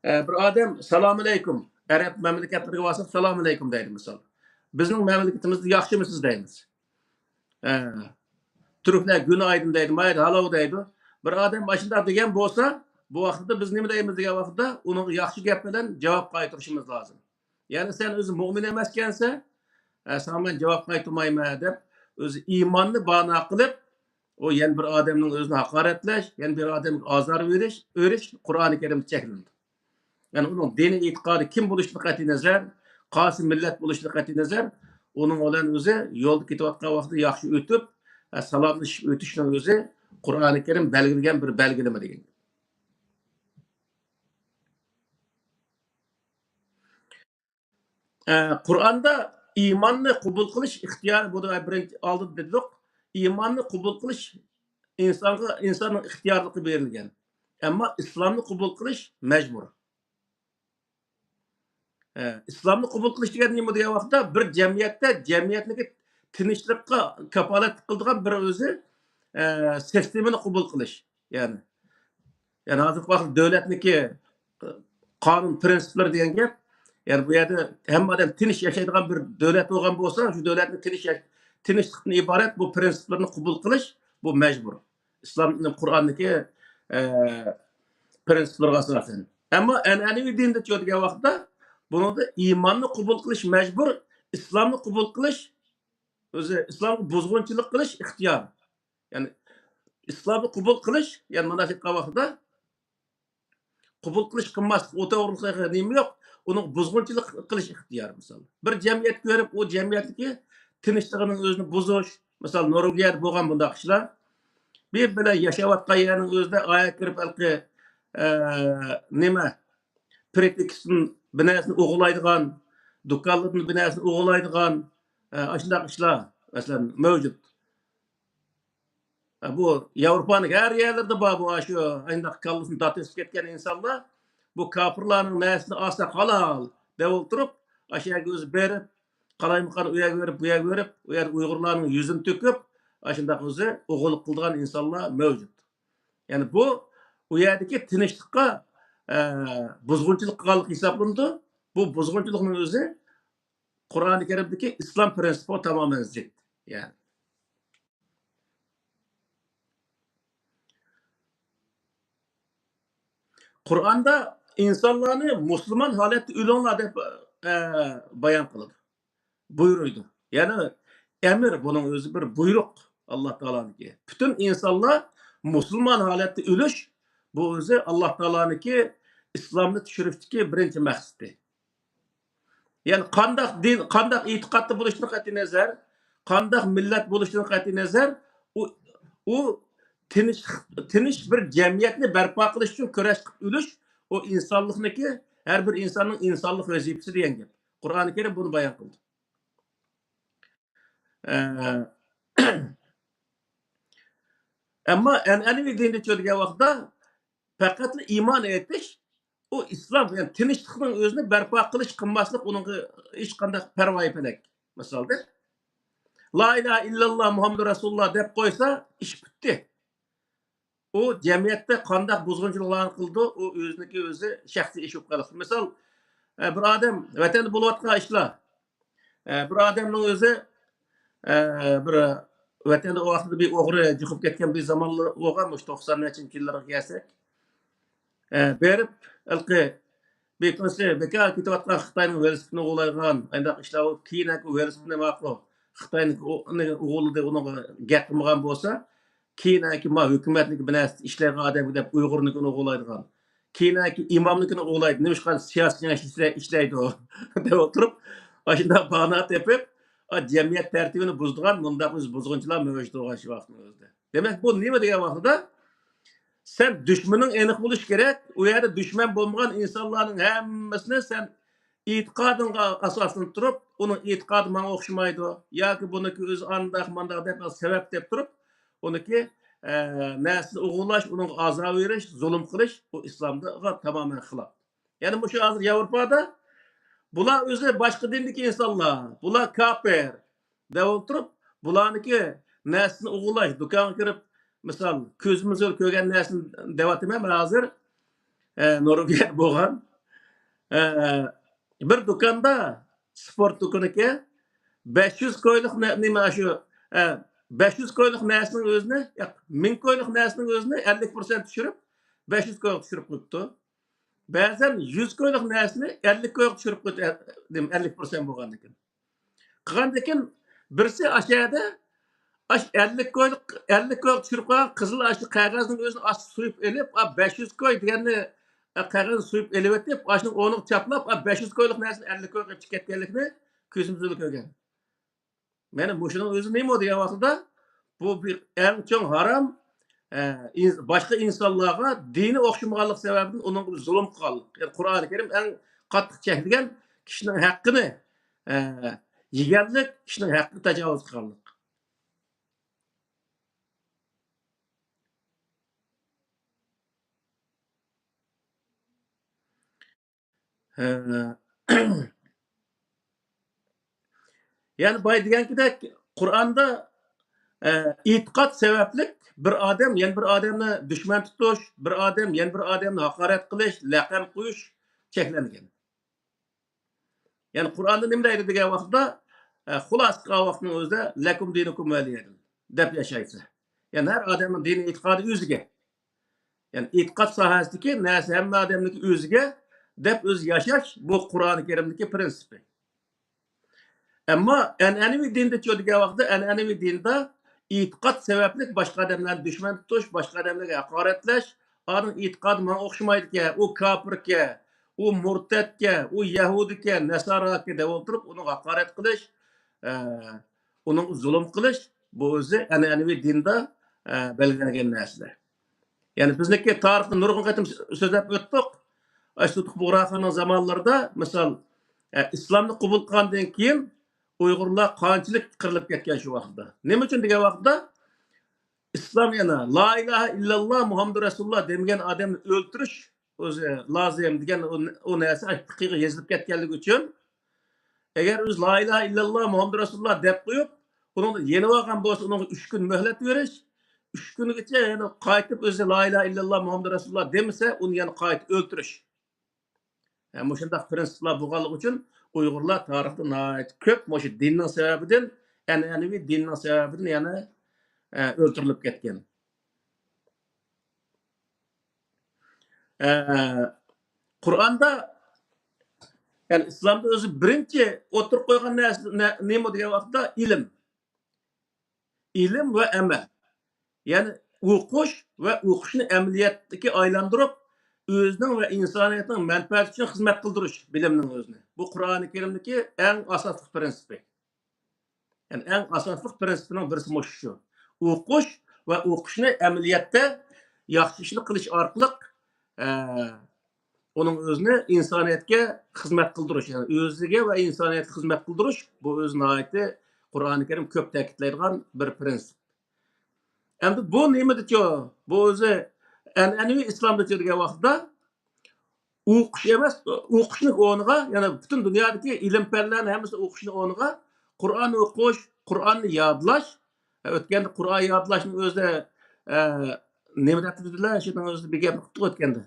Bir adam selamun aleyküm. Arap memleketlerine vasıf selamun aleyküm deydi misal. Bizim memleketimizde yaxşı mısınız deyimiz. Türkler günaydın deydi, maydı, halov deydi. Bir adam başında degan bolsa, bu vaqtda biz nima deymiz degan vaqtda uni yaxshi gap bilan javob qaytarishimiz lozim. Ya'ni sen o'zi mo'min emaskansa, sen men javob qaytarmayman deb o'zi iymonni bano qilib, o yana bir odamning o'zini haqoratlash, yana bir odamga azor verish Qur'oni Karimda cheklandi. Ya'ni uning diniy e'tiqodi kim bo'lishidan qat'iy nazar, qaysi millat bo'lishidan qat'iy nazar, uning bilan o'zi yo'lda ketayotgan vaqtda yaxshi o'tib, salomlashib o'tishning o'zi Qur'oni Karim belgilagan bir belgilama degan. Qur'onda iymonni qabul qilish ixtiyori bu da birinchi oldin dedik. Iymonni qabul qilish insonning ixtiyorligi berilgan. Ammo islomni qabul qilish majbur. Islomni qabul qilish degan nima degan vaqtda bir jamiyatniki tinchlikqa kafolat qiladigan bir o'zi sistemani qabul qilish. Ya'ni hozir vaqt davlatniki qonun prinsiplari degan gap. Yani bu yerda hamma odam tinch yashaydigan bir davlat bo'lgan bo'lsa, shu davlatning tinchlikdan iborat bu prinsiplarni qabul qilish bu majbur. Islomning Qur'onniki prinsiplariga asosan. Ammo an'anaviy dinda degan vaqtda bunda iymonni qabul qilish majbur, islomni qabul qilish o'zi islomga buzg'unchilik qilish ixtiyor. Ya'ni islomni qabul qilish, ya'ni mana shu vaqtda qabul qilish qilmaslik o'to'g'riligiga nima yo'q. Onun buzg'unchilik qilish ixtiyor misol. Bir jamiyat ko'rib, o jamiyatdagi tinchligining o'zini buzish, misol Norvegiyada bo'lgan bunday ishlar. Bir bilan yashayotgan yerning o'zida oyat kirib alqi nima pretekstning binasini o'g'irlaydigan, do'konlarning binasini o'g'irlaydigan shunday ishlar masalan mavjud. Bu Yevropaning har yerlarida bor bu shu ayndaq kallasini tatib ketgan insonlar bu kafirlarning nasini asa halal deb o'tirib, aşağıya o'zi berib, qalaymiqan u yerga berib, bu yerga berib, u yer Uyg'urlarning yuzini to'kib, shunday o'zi o'g'irlik qilgan insonlar mavjud. Ya'ni bu u yerdagi tinchlikqa buzg'unchilik qilganlik hisoblanadi. Bu buzg'unchilikning o'zi Qur'oni Karimdagi islom prinsipiga tamoman zid. Ya'ni Qur'onda insonlarni musulmon holatda o'linglar deb bayon qiladi. Buyuruydu. Ya'ni emir buning o'zi bir buyruq Alloh taoloniki. Bütün insonlar musulmon holatda o'lish bu o'zi Alloh taoloniki islomni tushirishdagi birinchi maqsadi. Ya'ni qanday din, qanday e'tiqodda bo'lishdan qat'iy nazar, qanday millat bo'lishdan qat'iy nazar, u tinch bir jamiyatni barpo qilish uchun kurash qilib o'lish o insonlikniki har bir insonning insonlik vazifasi degan gap. Qur'oni Karim buni bayon qildi. Ammo an'anaviy dinda degan vaqtda faqat iymon etish o islom yani tinchlikning o'zini barpo qilish qilmaslik uning hech qanday parvoyi felak. Masalan, la ilaha illalloh Muhammadur Rasululloh deb qo'ysa ish bitdi. O jamiyatda qanday buzg'unchiliklarni qildi, o o'ziniki o'zi shaxsiy ish bo'lib qoldi. Misol, bir odam vatanda bo'layotgan ishlar. Bir odamning o'zi bir vatanda o vaqtda bir o'g'ri chiqib ketgan bir zamonlar bo'lgan, 90-yillarga kelsak. Berib, ilqi bekonsi bekar ketayotgan Xitoyning velosipedini o'g'irlagan, ayndaq ishlar keyin velosipedni ma'qul Xitoyning o'g'lida uni gap qilmagan bo'lsa, keyin hukumatniki bilan ishlaydigan odam deb Uyg'urnikini o'g'irlaydigan. keyinki imomnikini o'g'laydi nima ishqa siyosiy ishlaydi u deb o'tirib shunday bahona tepib jamiyat tartibini buzdigan bundaq buzg'unchilar mavjud bo'lgan shu vaqtning o'zida. Demak bu nima degan vaqtida sen düşmanın aniq bo'lishi kerak. U yerda dushman bo'lmagan insonlarning hammasini sen e'tiqodingga asoslanib turib, uning e'tiqodi menga o'xshamaydi yoki buniki o'zi andaq mandaq deb sabab deb turib, uniki narsani o'g'irlash, uning azob berish, zulm qilish bu islomga tamoman xilof. Ya'ni bu shu hozir Yevropada bular o'zi boshqa dindagi insonlar, bular kafir deb o'tirib, bularniki narsani o'g'irlash, do'konga kirib misol ko'zimizga ko'rgan narsani deyapman hozir Norvegiya bo'lgan bir do'konda sport do'koniga 500 koylik nima shu 500 koylik narsaning o'zini 1000 koylik narsaning o'zini 50% tushirib 500 koylik tushirib qo'yibdi. Ba'zan 100 koylik narsani 50 koylik tushirib qo'ydi, 50% bo'lgan ekan. Qilgan ekan birisi aşağıda 50 koylik tushirib qo'ygan qizil ashli qog'ozning o'zini ostib suyib elib 500 koy deganni qog'ozni suyib elib o'tib ashni o'ni chaplab 500 koylik narsani 50 koy qilib chiqib ketganlikni ko'zimizda ko'rgan. Mana mushuning o'zi nima degan vaqtida bu bir eng chong harom boshqa insonlarga dini o'xshamaganlik sababidan uning zulm qilganlik. Yani Qur'oni Karim eng qattiq cheklagan kishining haqqini yeganlik, kishining haqqini tajovuz qilganlik. Yani bay degankidek Qur'onda e'tiqod sabablik bir odam yana bir odamni dushman tutish, bir odam yana bir odamni haqorat qilish, laqam qo'yish cheklangan. Yani Qur'onda nima deydi degan vaqtda xulos qilgan vaqtning o'zida lakum dinukum valiyadin deb yashaysiz. Yani har odamning dini e'tiqodi o'ziga. Yani e'tiqod sohasidagi narsa hamma odamniki o'ziga deb o'z yashash bu Qur'oni Karimdagi prinsipi. Ammo an'anaviy dinda degan vaqtda an'anaviy dinda e'tiqod sababli boshqa odamlarni dushman tutish, boshqa odamlarga haqoratlash, uning e'tiqodi menga o'xshamaydi-ku, u kofirga, u murtadga, u yahudiga, nasoraga deb o'tirib, uni haqorat qilish, uning zulm qilish bu o'zi an'anaviy dinda belgilangan narsalar. Yani bizniki tarixda nurg'un qatim so'zlab o'tdik. Ashtuq Buğraxonning zamonlarida, misol islomni qabul qilgandan keyin Uyg'urlar qanchalik qirilib ketgan shu vaqtda. Nima uchun degan vaqtda islom yana la ilaha illalloh Muhammad Rasululloh degan odamni o'ltirish o'zi lozim degan o narsa haqiqiy yozilib ketganligi uchun agar o'zi la ilaha illalloh Muhammad Rasululloh deb qo'yib, uni yenib olgan bo'lsa, unga 3 kun muhlat berish, 3 kungacha yana qaytib o'zi la ilaha illalloh Muhammad Rasululloh demasa, uni yana qaytib o'ltirish. Yani shunday prinsiplar bo'lganligi uchun Uyg'urlar tarixda nihoyat ko'p shu dinning sababidan, an'anaviy dinning sababidan yana o'ltirilib ketgan. Qur'onda yani islomda o'zi birinchi o'tirib qo'ygan narsa nima degan vaqtda ilm. Ilm va amal. Yani o'qish va o'qishni amaliyotga aylantirib o'zining va insoniyatning manfaati uchun xizmat qildirish bilimning o'zini. Bu Qur'oni Karimdagi eng asosiy prinsipi. Yani eng asosiy prinsipining birisi shu. O'qish va o'qishni amaliyotda yaxshi ishni qilish orqali uning o'zini insoniyatga xizmat qildirish, yani o'ziga va insoniyatga xizmat qildirish bu o'zini oyati Qur'oni Karim ko'p ta'kidlaydigan bir prinsip. Endi bu nima-dichu? Bu o'zi an'anaviy islomda degan vaqtda o'qish emas, o'qishni o'rniga, ya'ni butun dunyodagi ilm fanlarni hammasi o'qishni o'rniga Qur'on o'qish, Qur'onni yodlash, o'tganda Qur'on yodlashning o'zida nima deydilar, shuning o'zida bir gap qilib o'tganda.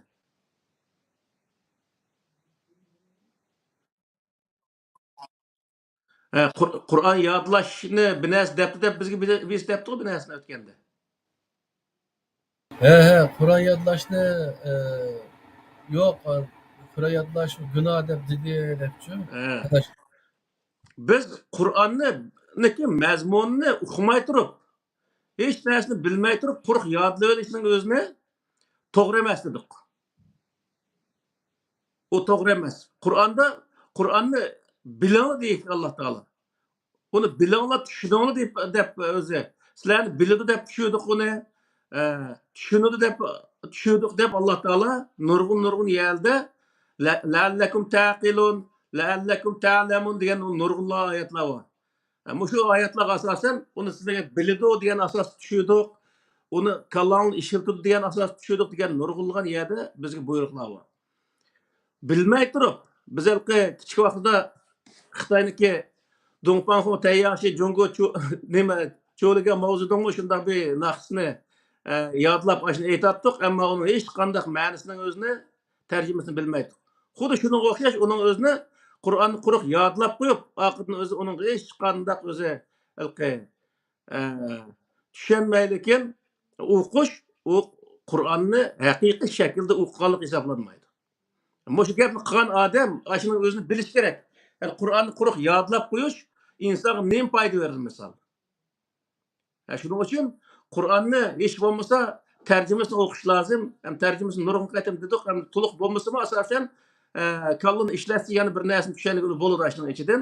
Qur'on yodlashni bir narsa deb bizga biz debdi bir narsani o'tganda. He, Kur'an yodlashni yo'q, Kur'an yodlash gunoh deb dedi debchi. Biz Qur'onni mazmunini o'qimay turib, hech narsani bilmay turib, quruq yodlab olishning o'zini to'g'ri emas dedik. O to'g'ri emas. Qur'onni bilinglar deydi Alloh taolo. Uni bilinglar, tushuninglar deb o'zi. Sizlarni biladi deb tushundik uni. Tushunadi deb tushundik deb Alloh taolo nurg'un yerda la'allakum taqilun, la'allakum ta'lamun degan nurg'un oyatlar bor. Shu oyatlarga asosan uni sizlarga biladi degan asos tushundik. Uni kallangni ishiltib degan asos tushundik degan nurg'unlagan yerda bizga buyruqlar bor. Bilmay turib, biz kichik vaqtida Xitoyniki Dongpanxo tayyashi Jongo nima cho'liga mavzudonga shunday bir naqsni yodlab ashuni aytatdik, ammo uni hech qanday ma'nosining o'zini tarjimasini bilmaydik. Xuddi shunga o'xshash uning o'zini Qur'onni quruq yodlab qo'yib, oqibatni o'zi uning hech qanday o'zi tushunmaydigan o'qish u Qur'onni haqiqiy shaklda o'qiganlik hisoblanmaydi. Shu gapni qilgan odam shuni o'zini bilish kerak. Yani Qur'onni quruq yodlab qo'yish insonga nima foyda beradi misol. Shuning uchun Qur'onni hech bo'lmasa tarjimasini o'qish lozim. Ham tarjimasini nurg'un qatam dedik, ham to'liq bo'lmasa asosan kallani ishlatsa yana bir narsani tushunadigan bo'ladi shuning ichidan.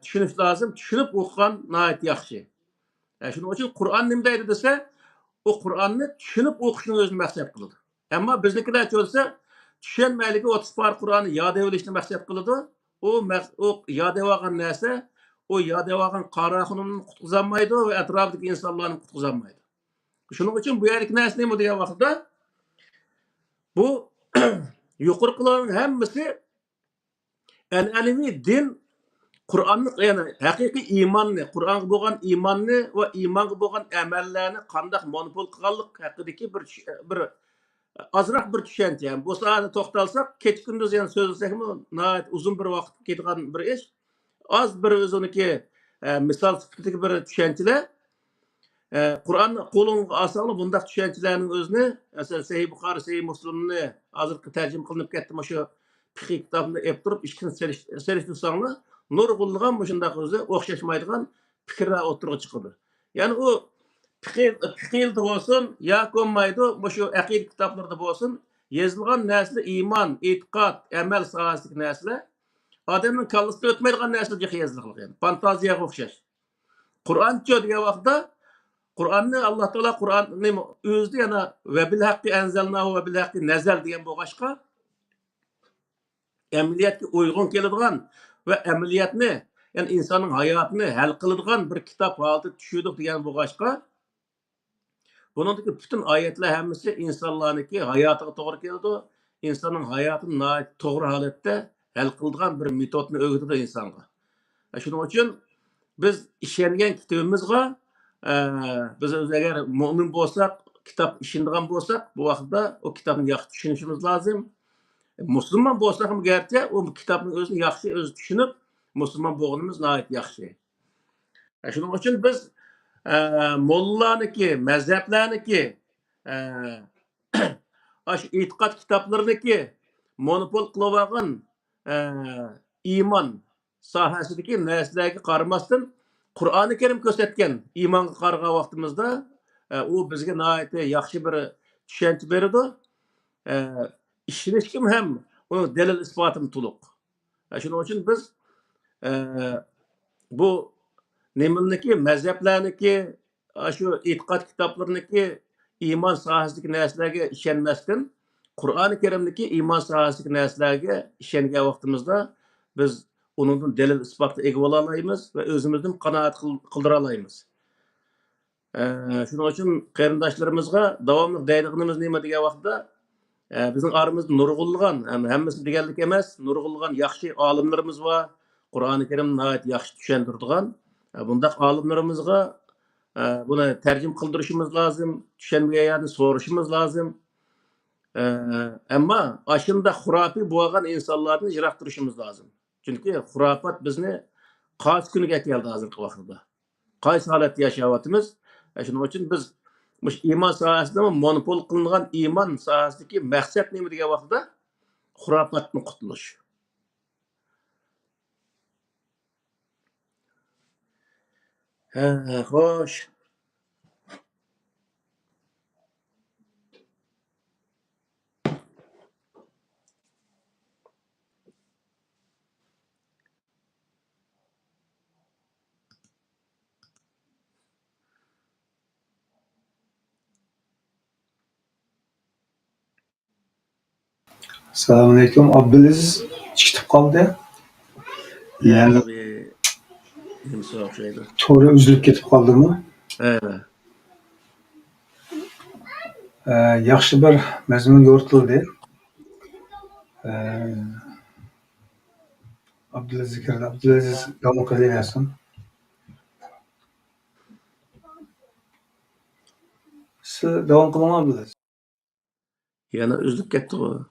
Tushunish lozim. Tushunib o'qigan nihoyat yaxshi. Shuning uchun Qur'on nima deydi desa, u Qur'onni tushunib o'qishni o'zini maqsad qiladi. Ammo biznikilar bo'lsa tushunmayligi 30 par Qur'onni yodlab olishni maqsad qiladi. O yodlab olgan narsa o yodlab olgan qaraxonini qutqizolmaydi va atrofdagi insonlarni qutqizolmaydi. Shuning uchun bu yerlik narsa nima degan vaqtda bu yuqoriqilarning hammasi an'anaviy din Qur'onni yani haqiqiy iymonni, Qur'onga bo'lgan iymonni va iymonga bo'lgan amallarni qanday monopol qilganlik haqidagi bir azroq bir tushuncha. Bu sohada to'xtalsak, kecha kunduz yana so'zlasakmi, nihoyat uzun bir vaqt ketgan bir ish. Az bir o'ziniki misol sifatidagi bir tushunchalar. Qur'onni qo'lingga olsang, bundaq tushunchalarning o'zini, masalan, Sahih Buxoriy, Sahih Muslimni hozirgi tarjima qilinib ketdi, shu fiqh kitobini olib turib, ishkini selishtirsanglar, nurg'unlagan shundaq o'zi o'xshashmaydigan fikrlar o'tirg'i chiqadi. Ya'ni u fiqhda bo'lsin, yoki bo'lmaydi, shu aqida kitoblarda bo'lsin, yozilgan narsalar iymon, e'tiqod, amal sohasidagi narsalar odamning kallasidan o'tmaydigan narsalarga yozilgan, yani fantaziyaga o'xshash. Qur'oncha degan vaqtda Qur'onni Alloh taolo Qur'onni o'zida yana va bil haqqi anzalnahu va bil haqqi nazal degan bo'lg'achqa amaliyotga uyg'un keladigan va amaliyotni, ya'ni insonning hayotini hal qiladigan bir kitob holida tushundik degan bo'lg'achqa buningdagi butun oyatlar hammasi insonlarniki hayotiga to'g'ri keladi. İnsanın hayotini to'g'ri holatda hal qiladigan bir metodni o'rgatadi insonga. Shuning uchun biz ishongan kitobimizga biz agar mo'min bo'lsak, kitob ishonadigan bo'lsak, bu vaqtda o kitobni yaxshi tushunishimiz lozim. Musulmon bo'lsak ham garchi o kitobni o'zini yaxshi o'zi tushunib, musulmon bo'lganimiz nihoyat yaxshi. Shuning uchun biz mollalarniki, mazhablarniki shu e'tiqod kitoblariniki monopol qilib olgan iymon sohasidagi narsalarga qaramasdan Qur'oni Karim ko'rsatgan iymonga qaragan vaqtimizda u bizga nihoyat yaxshi bir tushuncha beradi. İşinishkim ham uni dalil isbotini to'liq. Shuning uchun biz bu nimalarniki, mazhablarniki, shu e'tiqod kitoblariniki iymon sohasidagi narsalarga ishonmasdan Qur'oni Karimdagi iymon sohasidagi narsalarga ishongan vaqtimizda biz uningdan dalil isbotga ega bo'la olamiz va o'zimizdan qanoat qildira olamiz. Shuning uchun qarindoshlarimizga davomli deydiganimiz nima degan vaqtda bizning aramizda nurg'unlagan, hammasi deganlik emas, nurg'unlagan yaxshi olimlarimiz bor. Qur'oni Karimni nihoyat yaxshi tushuntiradigan. Bundaq olimlarimizga buni tarjim qildirishimiz lozim, tushunmagan yerni so'rashimiz lozim. Ammo ashunda xurofiy bo'lgan insonlarni yiroq turishimiz lozim. Chunki xurofat bizni qaysi kuniga keldi hozirgi vaqtda. Qaysi holatda yashayapmiz? Shuning uchun biz iymon sohasida monopol qilingan iymon sohasidagi maqsad nima degan vaqtda xurofatdan qutulish. Xo'sh. Assalomualaikum. Abdulaziz chiqib qoldi. Yani Bir nimasi o'xshaydi. to'g'ri uzilib ketib qoldimi? Evet. Yaxshi bir mazmun yoritildi. Abdulaziz kirdi. Abdulaziz davom qilaversin. Siz davom qiling Abdulaziz. Yana üzülüp ketdi o.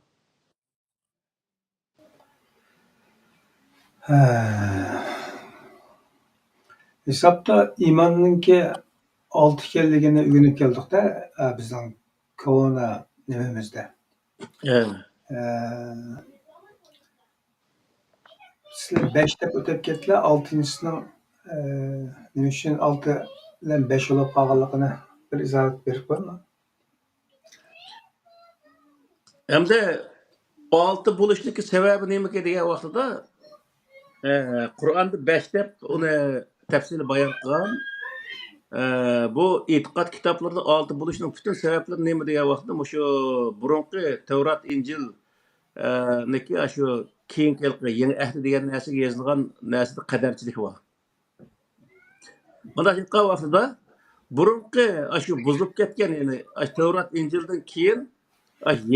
Hisobda iymonninki 6 ekanligini o'rganib keldik-da, bizning kona nimamizda. Evet. Sizlar 5 deb o'tib ketdilar, 6-chisining nima uchun 6 bilan 5 bo'lib qolganligini bir izohat berib qo'yma. Hamda 6 buluşdaki sebebi neymi degan vaqtida Qur'onda 5 deb uni tafsili bayon qilgan. Bu e'tiqod kitoblarida 6 bo'lishning butun sabablari nima degan vaqtda shu burunqi Tavrat, Injil niki shu keyingi yangi ahd degan narsaga yozilgan narsada qadarchilik bor. Mana shu vaqtida burunqi shu buzilib ketgan, ya'ni Tavrat, Injildan keyin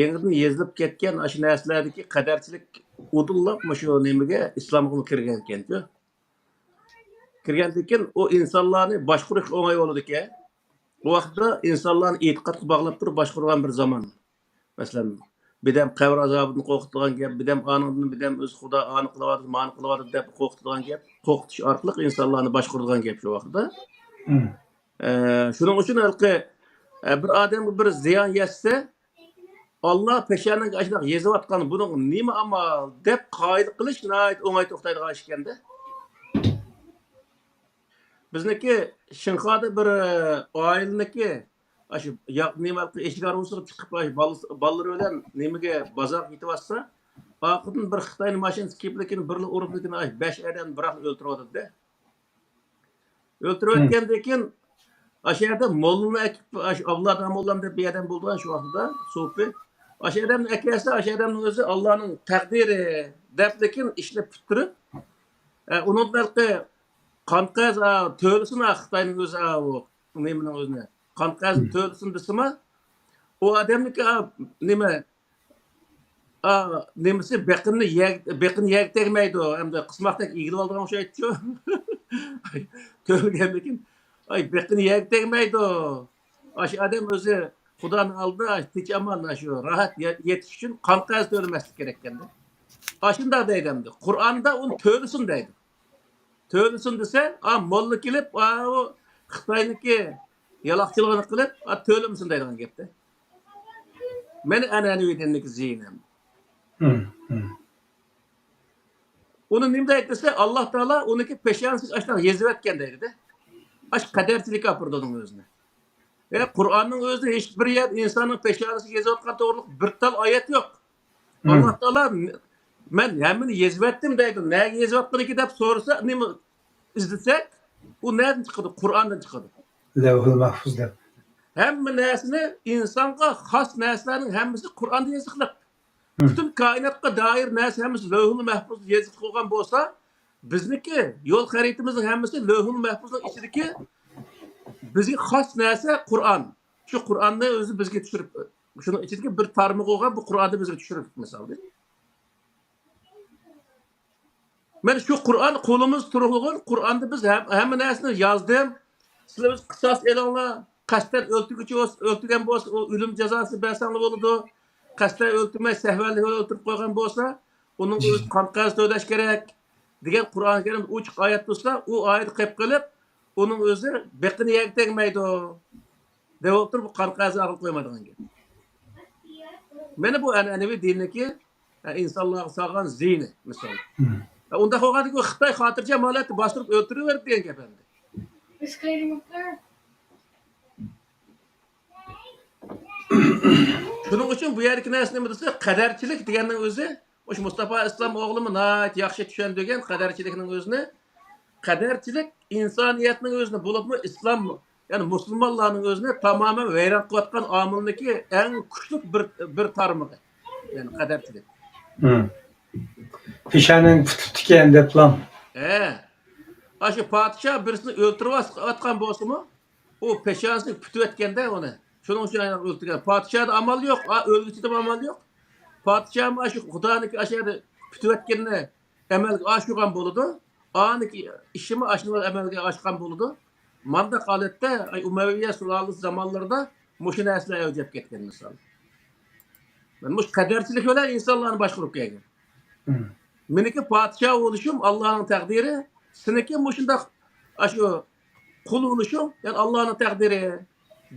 yangidan yozilib ketgan shu narsalardagi qadarchilik udullab shu nimaga islomga kirgan ekan-ku. Kirgandan keyin o insonlarni boshqarish o'ng'ay bo'ladi ekan. Bu vaqtda insonlarni e'tiqodga bog'lab turib boshqargan bir zamon. Masalan, bidam qabr azobidan qo'rqitgan gap, bidam anından bidam o'z xudo aniqlayapti, ma'ni qilyapti deb qo'rqitgan gap, qo'rqitish orqali insonlarni boshqargan gap shu vaqtda. Shuning uchun bir odamga bir ziyon yetsa, Alloh peshananga ashunaq yozayotgan buning nima amal deb qoida qilish o'ng'ay to'xtaydigan ish ekanda. Bizniki Shinxoda bir oilaniki shu nima eshik orqasiga chiqib bolalar bilan nimaga bozor ketyapsa, oqidan bir Xitoy mashinasi kelibligini bir uribligini 5 odam biroq o'ltiryapti-da. O'ltirayotgandan keyin shu yerda mollani avlod mollam deb bir odam bo'lgan shu vaqtda so'pi. Shu odamning akasi, shu odamning o'zi Allohning taqdiri deb lekin ishlab turib, uning qanqaz to'lsin Xitoyning o'zi nimaning o'zini. Qanqaz to'lsin desimi, u odamniki nima nimasi beqini yeg tegmaydi, hamda qismoqdek egilib olgan o'xshaydi-ku. To'lgan lekin beqini yeg tegmaydi. Shu odam o'zi Xudoning oldida tinch amon shu rohat yetish uchun qanqaz to'lmaslik kerak ekanda. Shunday deydi. Qur'onda uni to'lsin deydi. To'lsin desa, molla kelib, o Xitoyniki yaloqchiligini qilib, to'limsin deydigan gapda. Meni an'anaviy dinlik ziynam. Uni nima deydi desa, Alloh taolo uniki peshanasiga ashunaq yozib etgan deydi-da. Qadarchilik apirdi uning o'zini. Qur'onning o'zida hech bir yer insonning peshanasiga yozayotgan to'g'riliq bir tal oyat yo'q. Alloh taolo men hammani yozib etdim deydi. Nega yozib etdiniki deb so'rasa, nima izlasak, u nereden chiqadi? Qur'ondan chiqadi. Lavhul mahfuzda. Hamma narsani insonga xos narsalarning hammasi Qur'onda yozilgan. Bütün kainatga doir narsa hammasi lavhul mahfuzda yozib qo'ygan bo'lsa, bizniki yo'l xaritamizning hammasi lavhul mahfuzning ichidagi bizga xos narsa Qur'on. Shu Qur'onni o'zi bizga tushirib, shuning ichidagi bir tarmoq bo'lgan bu Qur'onni bizga tushirib masalan. Men shu Qur'on qo'limiz turg'an, Qur'onda biz hamma narsani yozdim. Sizlar o'z qisos elinglar, qasddan o'ltirgan bo'lsa, o o'lim jazosi bersanlar bo'ladi. Qasddan o'ltirmay sahvanlik o'ltirib qo'ygan bo'lsa, uning o'zi qanqaz to'lash kerak degan Qur'on Karim ochiq oyat bo'lsa, u oyatni qilib qilib, uning o'zi beqini yeg tegmaydi deb o'tirib qanqazni olib qo'ymaydigan gap. Mana bu an'anaviy dinniki insonlarga solgan ziyni misol. Unda qo'yganiki Xitoy xotirjam holatda bostirib o'ltiraverdi degan gap endi. Shuning uchun bu yerga narsa nima desa, qadarchilik deganning o'zi, o'sha Mustafa Islom o'g'limi yaxshi tushundirgan qadarchilikning o'zini, qadarchilik insoniyatning o'zini bo'libmi, islom, ya'ni musulmonlarning o'zini tamoman vayron qilayotgan omilniki eng kuchli bir tarmog'i. Ya'ni qadarchilik. Pişanın tutukken deplam. Aşı padişah birisini öldürüp atkan bolsa mı? O peşansı pütü etkende onu. Şunun için aynen öldürgen. Padişahda amal yok. Ölgüsü de amal yok. Padişah mı aşı Kudan'ın aşağıda pütü etkenine emelge aşıgan boludu. Aniki işimi aşılar emelge aşıgan boludu. Mandak alette Umayye sulalısı zamanlarda muşun esle öcep ketken misal. Ben muş kaderçilik öyle insanların başkurup gelgen. Meniki padişah oluşum Allah'ın takdiri. Seneki muşunda aşı kul oluşum yani Allah'ın takdiri.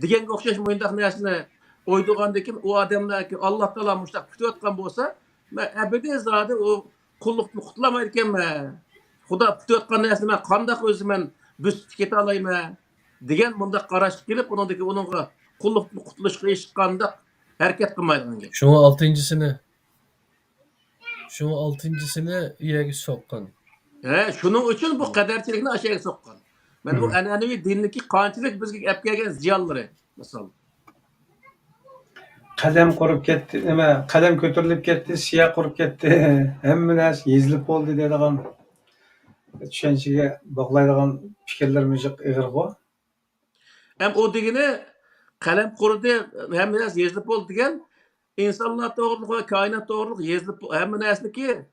Digen okşaş moyundak nesine oyduğandakin o adamlar ki Allah Teala muştak pütü atkan bolsa ben ebedi zade o kullukni kutlamayırken mi? Xuda pütü atkan nesine ben kandak özümen büs tiketi alayım mı? Digen bunda qaraşıp gelip onunga kullukni kutuluşqa eşiqqanda hareket qilmaydigan gap. Şunu altıncısını iyiye sokkan. Şunun için bu kaderçilikni aşağıya sokkan. Ben bu an'anaviy diniki qanchalik bizga olib kelgan ziyonlari misol. Kadem kurup ketdi, nima, kadem ko'tarilib ketdi, siyah kurup ketdi. Hamma narsa yezilib bo'ldi deydigan tushunchaga bog'laydigan fikrlarimiz ig'ir-ku. Hem o degeni kalem kurudu hem biraz yazılıp oldu degen insanlar doğruluk ve kainat doğruluk yazılıp hem nesniki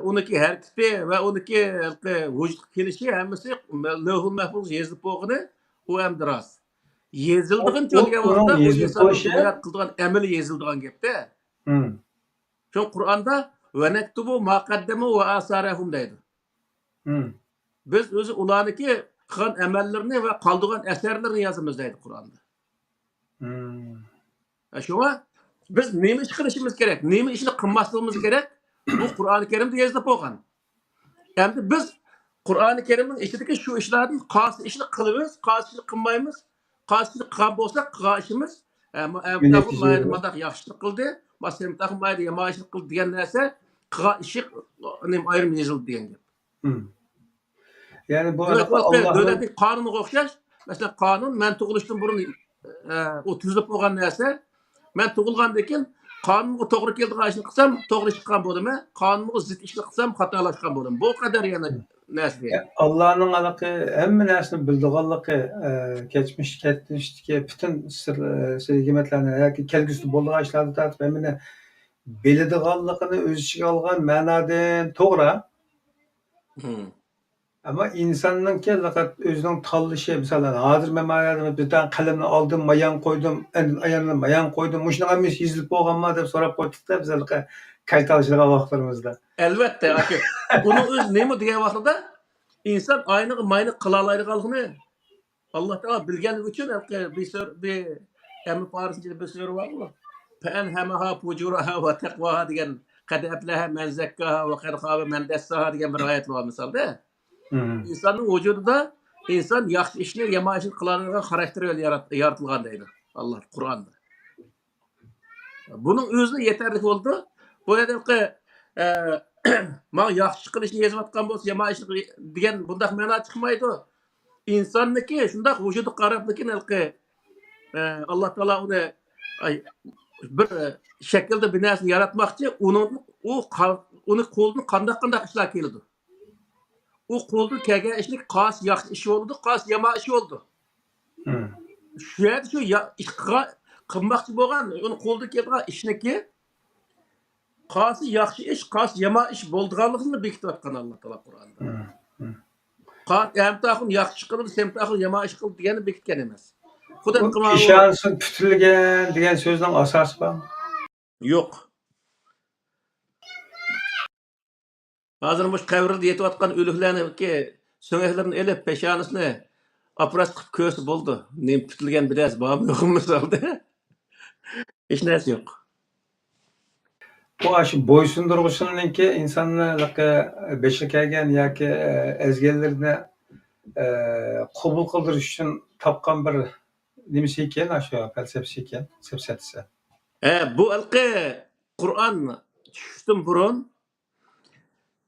onunki hareketi ve onunki vücut kelişi hemmisi levh-ul mahfuz yazılıp olduğunu o hem biraz. Yazıldığın çölge vaqtda o insanın hayat kıldığın emeli yazıldığın gepte. Şu Kur'an'da ve nektubu ma qaddamu ve asarahum deydi. Biz özü ulaniki qilgan amallarni va qoldirgan asarlarni yozamiz deydi Qur'onda. Shunga biz nima ish qilishimiz kerak, nima ishni qilmasligimiz kerak, bu Qur'oni Karimda yozilib bo'lgan. Endi biz Qur'oni Karimning ichidagi shu ishlarni qaysi ishni qilamiz, qaysi ishni qilmaymiz, qaysi ishni qilgan bo'lsak, qilgan ishimiz mayda yaxshilik qildi, masalan mayda yomonlik qildi degan narsa qilgan ishi ayrim yozildi degan gap. Yani bu devletin kanunu okşaş. Mesela kanun men tug'ilishdan burun o tuzilib bo'lgan narsa. Men tug'ilgandan qonunga to'g'ri keladigan ishni qilsam, to'g'ri ish qilgan bo'laman. Qonunga zid ishni qilsam, xatolashgan bo'laman. Bu qadar yana narsa. Allah'ın alaqı hamma narsani bildiganligi, geçmişdeki bütün hikmetlerini yoki kelgusida bo'lgan ishlarni tartib hammani biladiganligini o'z ichiga olgan ma'nodan to'g'ri. Ama insanın ki özünün tanlışı mesela hazır memayada bir tane kalemle aldım, mayan koydum, ayağına mayan koydum, muşuna amış izlip boğanma deb so'rab qo'ydik da mesela kaytalışlığa vaqtlarimizda. Elbette. Bunun öz nemi degan vaqtida inson ayniq mayni qila oladiganligini Alloh taolo bilganligi uchun bir hamma farischa bir so'ri bormi? Fa'alhamaha fujuraha va taqwaha degan qad aflaha man zakkaha va qad khaba man dassaha degan bir oyat bor misolda. İnsanın vücudunda insan yaxşı işini, yama işini kılanlardan karakteri yaratılgan deydi Allah Kur'an'da. Bunun özü yeterli oldu. Bu nedenle ki ma yaxşı kılışını yazıp atkan bolsa, yama işini diyen bundak mana çıkmaydı. İnsanniki şundak vücudu qarabdaki Allah Teala onu bir şekilde bir narsani yaratmakçı onu kolunu kandak işler keldi. O koldu kelgan ishlik qas yaxshi ish oldu, qas yomon ish oldu. Shu yerda shu qilmoqchi bo'lgan, uni qo'lda kelgan ishniki qasi yaxshi ish, qas yomon ish bo'lganligini bekitayotgan Alloh taolo Qur'onda. Hamtahim yaxshi qildi, semtahim yomon ish qildi degani bekitgan emas. Xudo qilmadi. İşansın tutilgan degan so'zning asosi bormi? Yo'q. Hazır bu qabrda yetayotgan o'liklarni so'ngaklarni elib peshanasini apparat qilib ko'rsa bo'ldi. Nem tutilgan biraz bormi yo'qmi misolda? Hech narsa yo'q. Bu aşı bo'ysundirg'uchininki insonlarga beshi kelgan yoki ezgilarni qabul qildirish uchun topgan bir nimasi ekan, shu falsafasi ekan, siyosatisi. Bu Qur'on tushishdan burun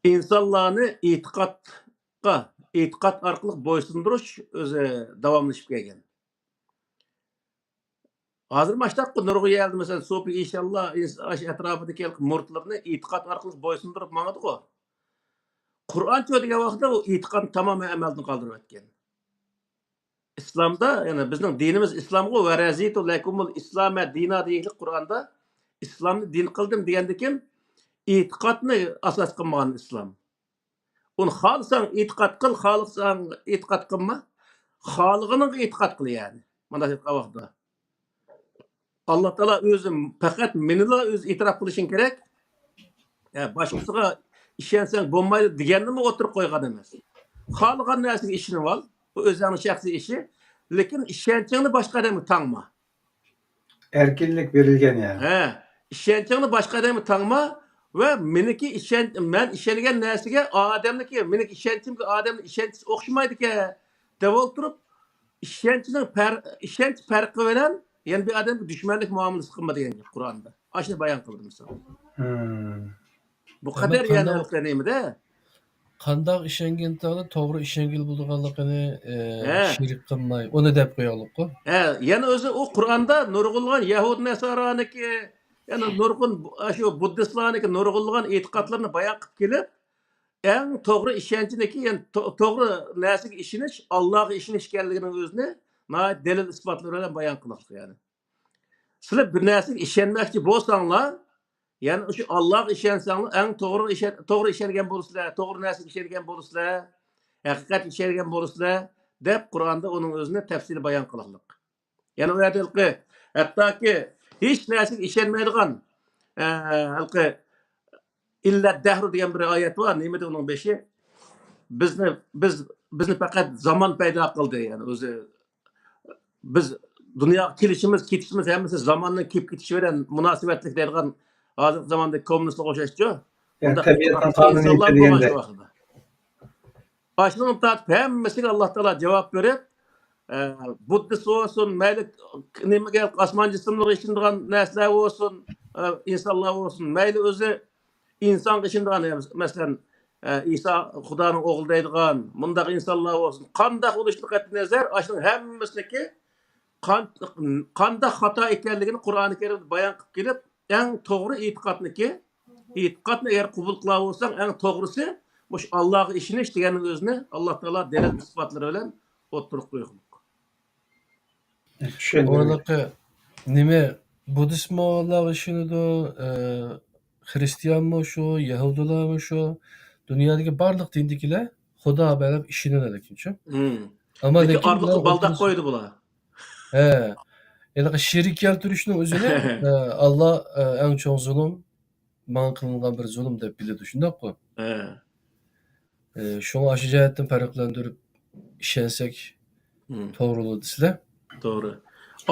insonlarni e'tiqod orqali bo'ysundirish o'zi davomlashib kelgan. Hozir mashtaq nurg'a yeldi mesela so'pi inshaalloh atrofidagi murtlarni e'tiqod orqali bo'ysundirib mangadi-ku. Qur'oncha degan vaqtda u e'tiqodni tamoman amaldan qoldirib o'tgan. İslamda yani bizning dinimiz islomga va razitu lakumul islama dina deyildi Qur'onda. İslamni din qildim degandan keyin e'tiqodni asos qilmagan islom. Uni xohlasang e'tiqod qil, xohlasang e'tiqod qilma. Xohlig'ingga e'tiqod qil yani. Mana shu vaqtda. Allah Taala o'zi faqat menila o'zi e'tirof qilishing kerak. Boshqasiga ishonsang bo'lmaydi deganni o'tirib qo'ygan emas. Xohlagan narsaga ishinib ol. Bu o'zingning shaxsiy ishi. Lekin ishonchingni boshqa odamga tangma. Erkinlik verilgen yani. İşençini başka adamı tanıma ve men işengen narsaga odamniki meniki işençimga odamning işenchisi o'xshamaydi ki deb o'tirib ishonch farqi bilan yani bir odamga dushmanlik muomalasi qilma degan gap Qur'onda. Ashuni bayon qildi misol. Bu qadar yani aniqlanmaydi. Qandaq ishongan taqdirda to'g'ri ishongil bo'lganligini shirik qilmay, uni deb qo'yaylik-ku. Yani o'zi u Qur'onda nurg'ulg'an Yahud Nasoraniki yani nurg'un shu buddistlarniki nurg'ulg'an e'tiqodlarni bayon qilib kelib, eng to'g'ri ishonchniki yani to'g'ri narsaga ishonish, Allohga ishonish ekanligini o'zini dalil isbotlar bilan bayon qildi yani. Sizlar bir narsaga ishonmoqchi bo'lsanglar, yani o'sha Allohga ishonsanglar, eng to'g'ri ishongan bo'lasizlar, to'g'ri narsaga ishongan bo'lasizlar, haqiqatga ishongan bo'lasizlar deb Qur'onda uning o'zini tafsili bayon qildi. Yani o yerda hattoki hech narsaga ishonmaydigan halqi illa dahru degan bir oyat bor. Nimada uning beshi? Bizni faqat zamon paydo qildi yani o'zi biz dunyoga kelishimiz, ketishimiz hammasi zamonning kelib ketishi bilan munosabatlik deydigan hozirgi zamondagi kommunistlarga o'xshashchu. Yani tabiatdan qonuniy deganda. Başlığım tatip hammasiga Alloh taolo javob berib, buddist olsun, mayli nimaga osmon jismlarga ishonadigan narsalar olsun, insonlar olsun, mayli o'zi insonga ishonadigan masalan İsa Xudoning o'g'li deydigan bundaq insonlar olsun. Qanday bo'lishini qat'iy nazar, shuning hammasiniki qanday xato ekanligini Qur'oni Karimda bayon qilib kelib, eng to'g'ri e'tiqodni agar qabul qila olsang, eng to'g'risi mush Allohga ishonish deganning o'zini Alloh taolo dalil isbotlari bilan o'tirib qo'ygan. Oradaki nima Budizm Allah'a ishonadi, Hristiyan mı şu, Yahudilar mı şu, dünyadaki barliq dindikiler Xudo berib ishonadi kimcha. Ama lekin arliqni baldaq qo'ydi bular. Yani şerik keltirishning o'zini Allah eng cho'ng zulm, man qilingan bir zulm deb biladi, shundaqmi? Şunu aşı jihatdan farqlantirib ishonsak to'g'ri desizlar. To'g'ri.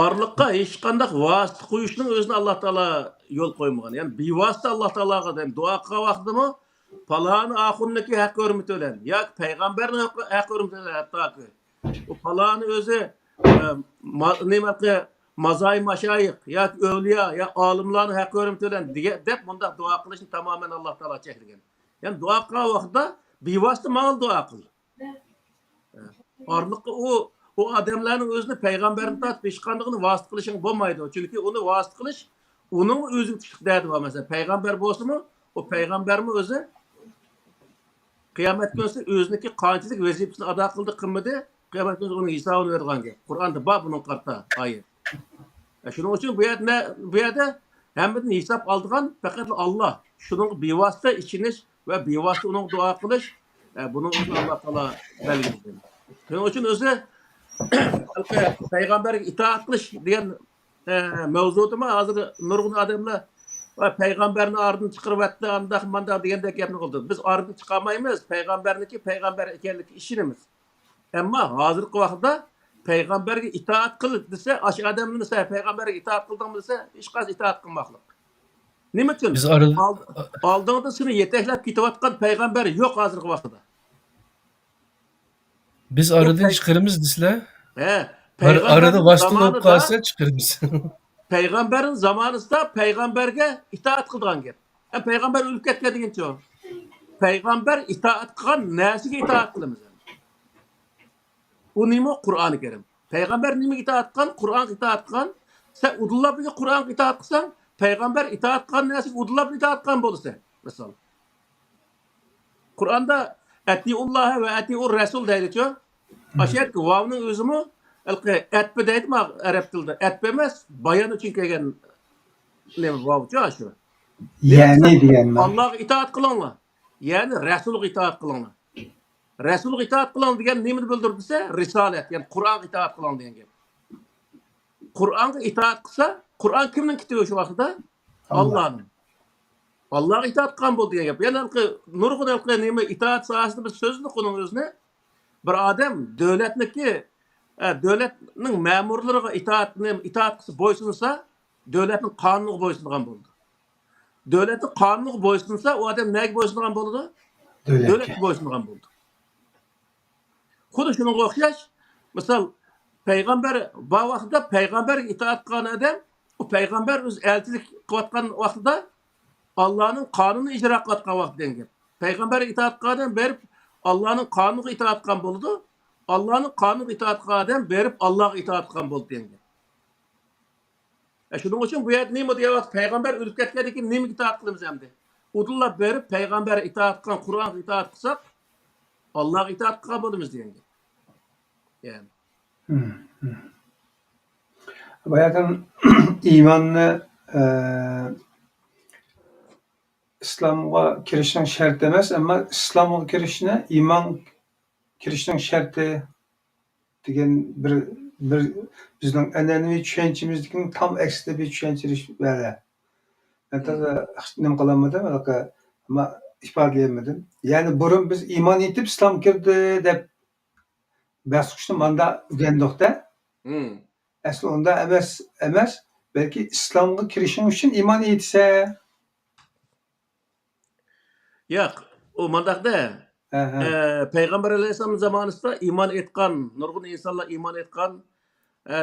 Arliqqa hech qanday vosita qo'yishning o'zini Alloh taolo yo'l qo'ymagan. Ya'ni bevosita Alloh taologa duo qilgan vaqtida faloni oxirniki haq hurmat bilan yoki payg'ambarning haq hurmat bilan hattoki u faloni o'zi nimaga mazay mashayiq yoki avliyo ya olimlarning haq hurmat bilan deb bunda duo qilishni tamoman Alloh taolo cheklagan. Ya'ni duo qilgan vaqtda bevosita ma'lum duo qil. Arliqqa o adamlarning o'zini payg'ambarni tatib hech qanday vosita qilishing bo'lmaydi. Chunki uni vosita qilish uning o'ziga tushliq dadi bor. Masalan, payg'ambar bo'lsa-mu, o payg'ambarmi o'zi qiyomat kunida o'ziniki qanchalik vazifasini ado qildi, qilmadi, qiyomat kunida uning hisobini bergan gap. Qur'onda bor buning qarta oyat. Shuning uchun bu yerda hammadan hisob oldigan faqat Alloh. Shuning bevosita ishonish va bevosita uning duo qilish buning o'zini Alloh taolo belgilagan. Shuning uchun o'zi payg'ambarga itoat qilish degan mavzudimi hozir nurg'un odamlar payg'ambarni ordan chiqaryapti, andaq mandaq degandek gapni qildi. Biz ordan chiqolmaymiz, payg'ambarniki payg'ambar ekanligiga ishonamiz. Ammo hozirgi vaqtda payg'ambarga itoat qil desa, ash odamni desa payg'ambarga itoat qilding desa, hech qanday itoat qilmoqlik. Nima uchun? Biz oldingda seni yetaklab ketayotgan payg'ambar yo'q hozirgi vaqtda. Biz aradan chiqaramiz desizlar. Arada vosita bo'lib qolsa chiqaramiz. Payg'ambarning zamonida payg'ambarga itoat qilgan gap. Payg'ambar o'lib ketgan degancha. Payg'ambar itoat qilgan narsaga itoat qilamiz. U nima? Qur'oni Karim. Payg'ambar nimaga itoat qilgan? Qur'onga itoat qilgan. Sen udullar bir Kur'an itaat kılsan, peygamber itaat kılan neyse udullar bir itaat kılan bolsa. Mesela. Kur'an'da etiullaha ve etiur resul deydiyor. Aşağı ki vav'nın özümü etbe deydi mi Arap dilinde? Etbe emez, bayan için kelgen ne vav'cu aşağı. Yani diyen ben. Allah'a itaat kılanlar. Yani Resul'a itaat kılanlar. Resul'a itaat kılan degan nimani bildirdiyse risolat, yani Kur'an'a itaat kılan degan gap. Kur'an'a itaat kılsa, Kur'an kimning kitobi şu vaqtda? Allah'ın. Allah'a itaat kılan bo'ldi degan gap. Yani nurg'un nima itaat sohasida bir so'zni qo'ning o'zini bir odam davlatniki davlatning ma'murlariga itaat qilsa bo'ysunsa, davlatning qonuniga bo'ysungan bo'ldi. Davlatning qonuniga bo'ysunsa, u odam nega bo'ysungan bo'ladi? Davlatga bo'ysungan bo'ldi. Xuddi shunga o'xshash, misol payg'ambar bu vaqtda payg'ambarga itoat qilgan odam, u payg'ambar o'z elchilik qilayotgan vaqtida Allah'ın qonunini ijro qilayotgan vaqtdan gap. Payg'ambarga itoat qilgan odam berib Allah'ın qonuniga itoat qilgan bo'ldi. Allah'ın qonuniga itoat qilgan odam berib Allohga itoat qilgan bo'ldi degan gap. Shuning uchun bu yerda nima deyapti? Payg'ambar o'lib ketgandan keyin nimaga itoat qilamiz endi? Udullab berib payg'ambarga itoat qilgan, Qur'onga itoat qilsak, Allohga itoat qilgan bo'lamiz degan gap. Yani. Bu yerdan iymonni islomga kirishning sharti emas, ammo islomga kirishni iymon kirishning sharti degan bir bizning an'anaviy tushunchamizdagi tam aksida bir tushunchirish bor. Ben tabii nima qilamadim, ama ifodlayolmadim. Yani burun biz iymon etib islom kirdi deb bosqichni manda o'rgandikda. Asli unda emas, belki islomga kirishing uchun iymon etsa. Yo'q, u mandaqda payg'ambar alayhissalom zamonida iymon etgan, nurg'un insonlar iymon etgan,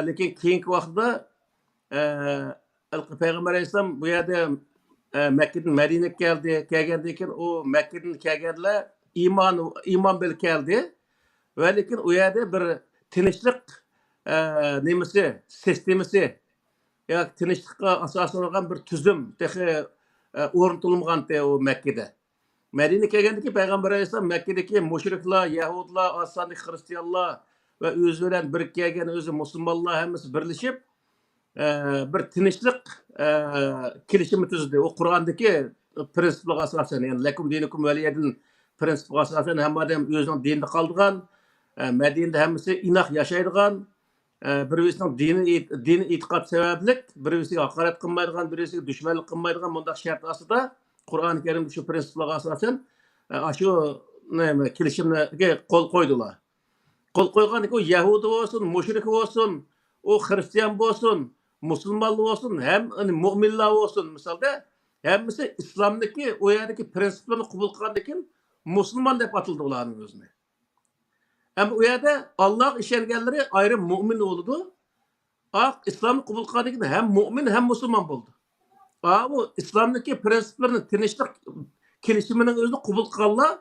lekin keyingi vaqtda payg'ambar alayhissalom bu yerda Makkadan Madinaga kelgandan keyin u Makkadan kelganlar iymon bilan keldi. Va lekin u yerda bir tinchlik nimasi, sistemasi yoki tinchlikqa asoslangan bir tuzum o'rnatilmagan u Makkada. Madinaga kelgandan keyin payg'ambar alayhissalom Makkadagi mushriklar, yahudlar, osonlik xristianlar va o'zi bilan birga kelgan o'zi musulmonlar hammasi birlashib bir tinchlik kelishimi tuzdi. O Qur'ondagi prinsiplarga asosan, ya'ni lakum dinukum valiyadin prinsipiga asosan hamma odam o'zining dinida qoldigan, Madinada hammasi inoq yashaydigan, bir-birisining dini e'tiqod sababli bir-birisiga haqorat qilmaydigan, bir-birisiga dushmanlik qilmaydigan bunday shart ostida Qur'oni Karim shu prinsiplarga asosan shu kelishimga qo'l qo'ydilar. Qo'l qo'ygan o Yahudi bo'lsin, mushrik bo'lsin, o Hristiyan bo'lsin, musulmonlar bo'lsin, ham mo'minlar bo'lsin, misolda hammasi islomdagi o yerdagi prinsiplarni qabul qilgandan keyin musulmon deb atildi ularning o'zini. Ama o yerda Alloh ishonganlari ayrim mo'min bo'ldi. İslamni qabul qilgandan keyin ham mo'min ham musulmon bo'ldi. Bu islomdagi prinsiplarni tinchlik kelishimining o'zini qabul qilganlar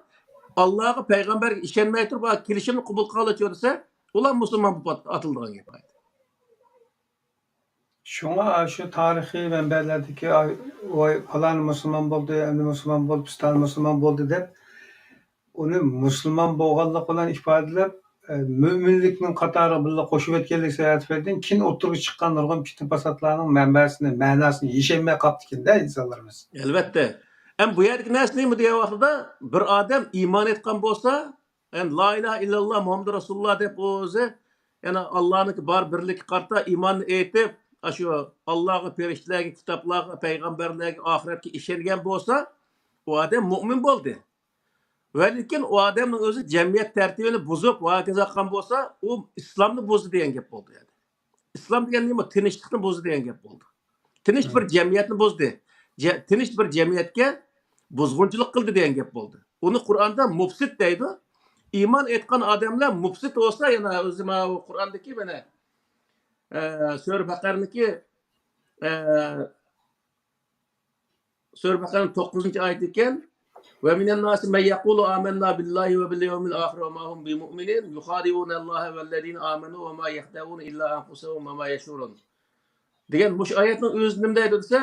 Allah'a peygamberga ishonmay turib kelishimni qabul qilganlar desa, ular musulmon bo'lib atildigan gap. Şuna şu tarihi manbalardagi voy falan musulmon bo'ldi, endi musulmon bo'lib, piston musulmon bo'ldi deb uni musulmon bo'lganlik bilan ifodalab mo'minlikning qatoriga birga qo'shib o'tganlik sababdan keyin o'tirib chiqqan nurg'un fitna fasodlarning manbasini, ma'nosini yashayolmay qolibdi-da insonlarimiz. Albatta. Hem bu yerdeki narsa nima degan vaqtida bir odam iymon etgan bo'lsa, yani la ilaha illalloh Muhammad Rasululloh deb o'zi, yani Allohniki bor birlikka qarta iymonni etib, shu Allohga, farishtalarga, kitoblarga, payg'ambarlarga, oxiratga ishongan bo'lsa, u odam mo'min bo'ldi. Va lekin u odamning o'zi jamiyat tartibini buzib, hokazo qilgan bo'lsa, u islomni buzdi degan gap bo'ldi yani. Islom degan nima? Tinchlikni buzdi degan gap bo'ldi. Tinch bir jamiyatni buzdi. Tinch bir jamiyatga buzg'unchilik qildi degan gap bo'ldi. Uni Qur'onda mufsid deydi. Iymon etgan odamlar mufsid bo'lsa, yana o'zi Qur'ondagi mana Sura Baqarniki Sura Baqarning 9-oyat ekan. Ve minen nasi men yaqulu amanna billahi ve bil yevmil ahir ve ma hum bimu'minin yukhadi'una Allaha vellezina amanu ve ma yahda'una illa anfusahum ve ma yashurun. degan mush oyatning o'zi nima deydi desa,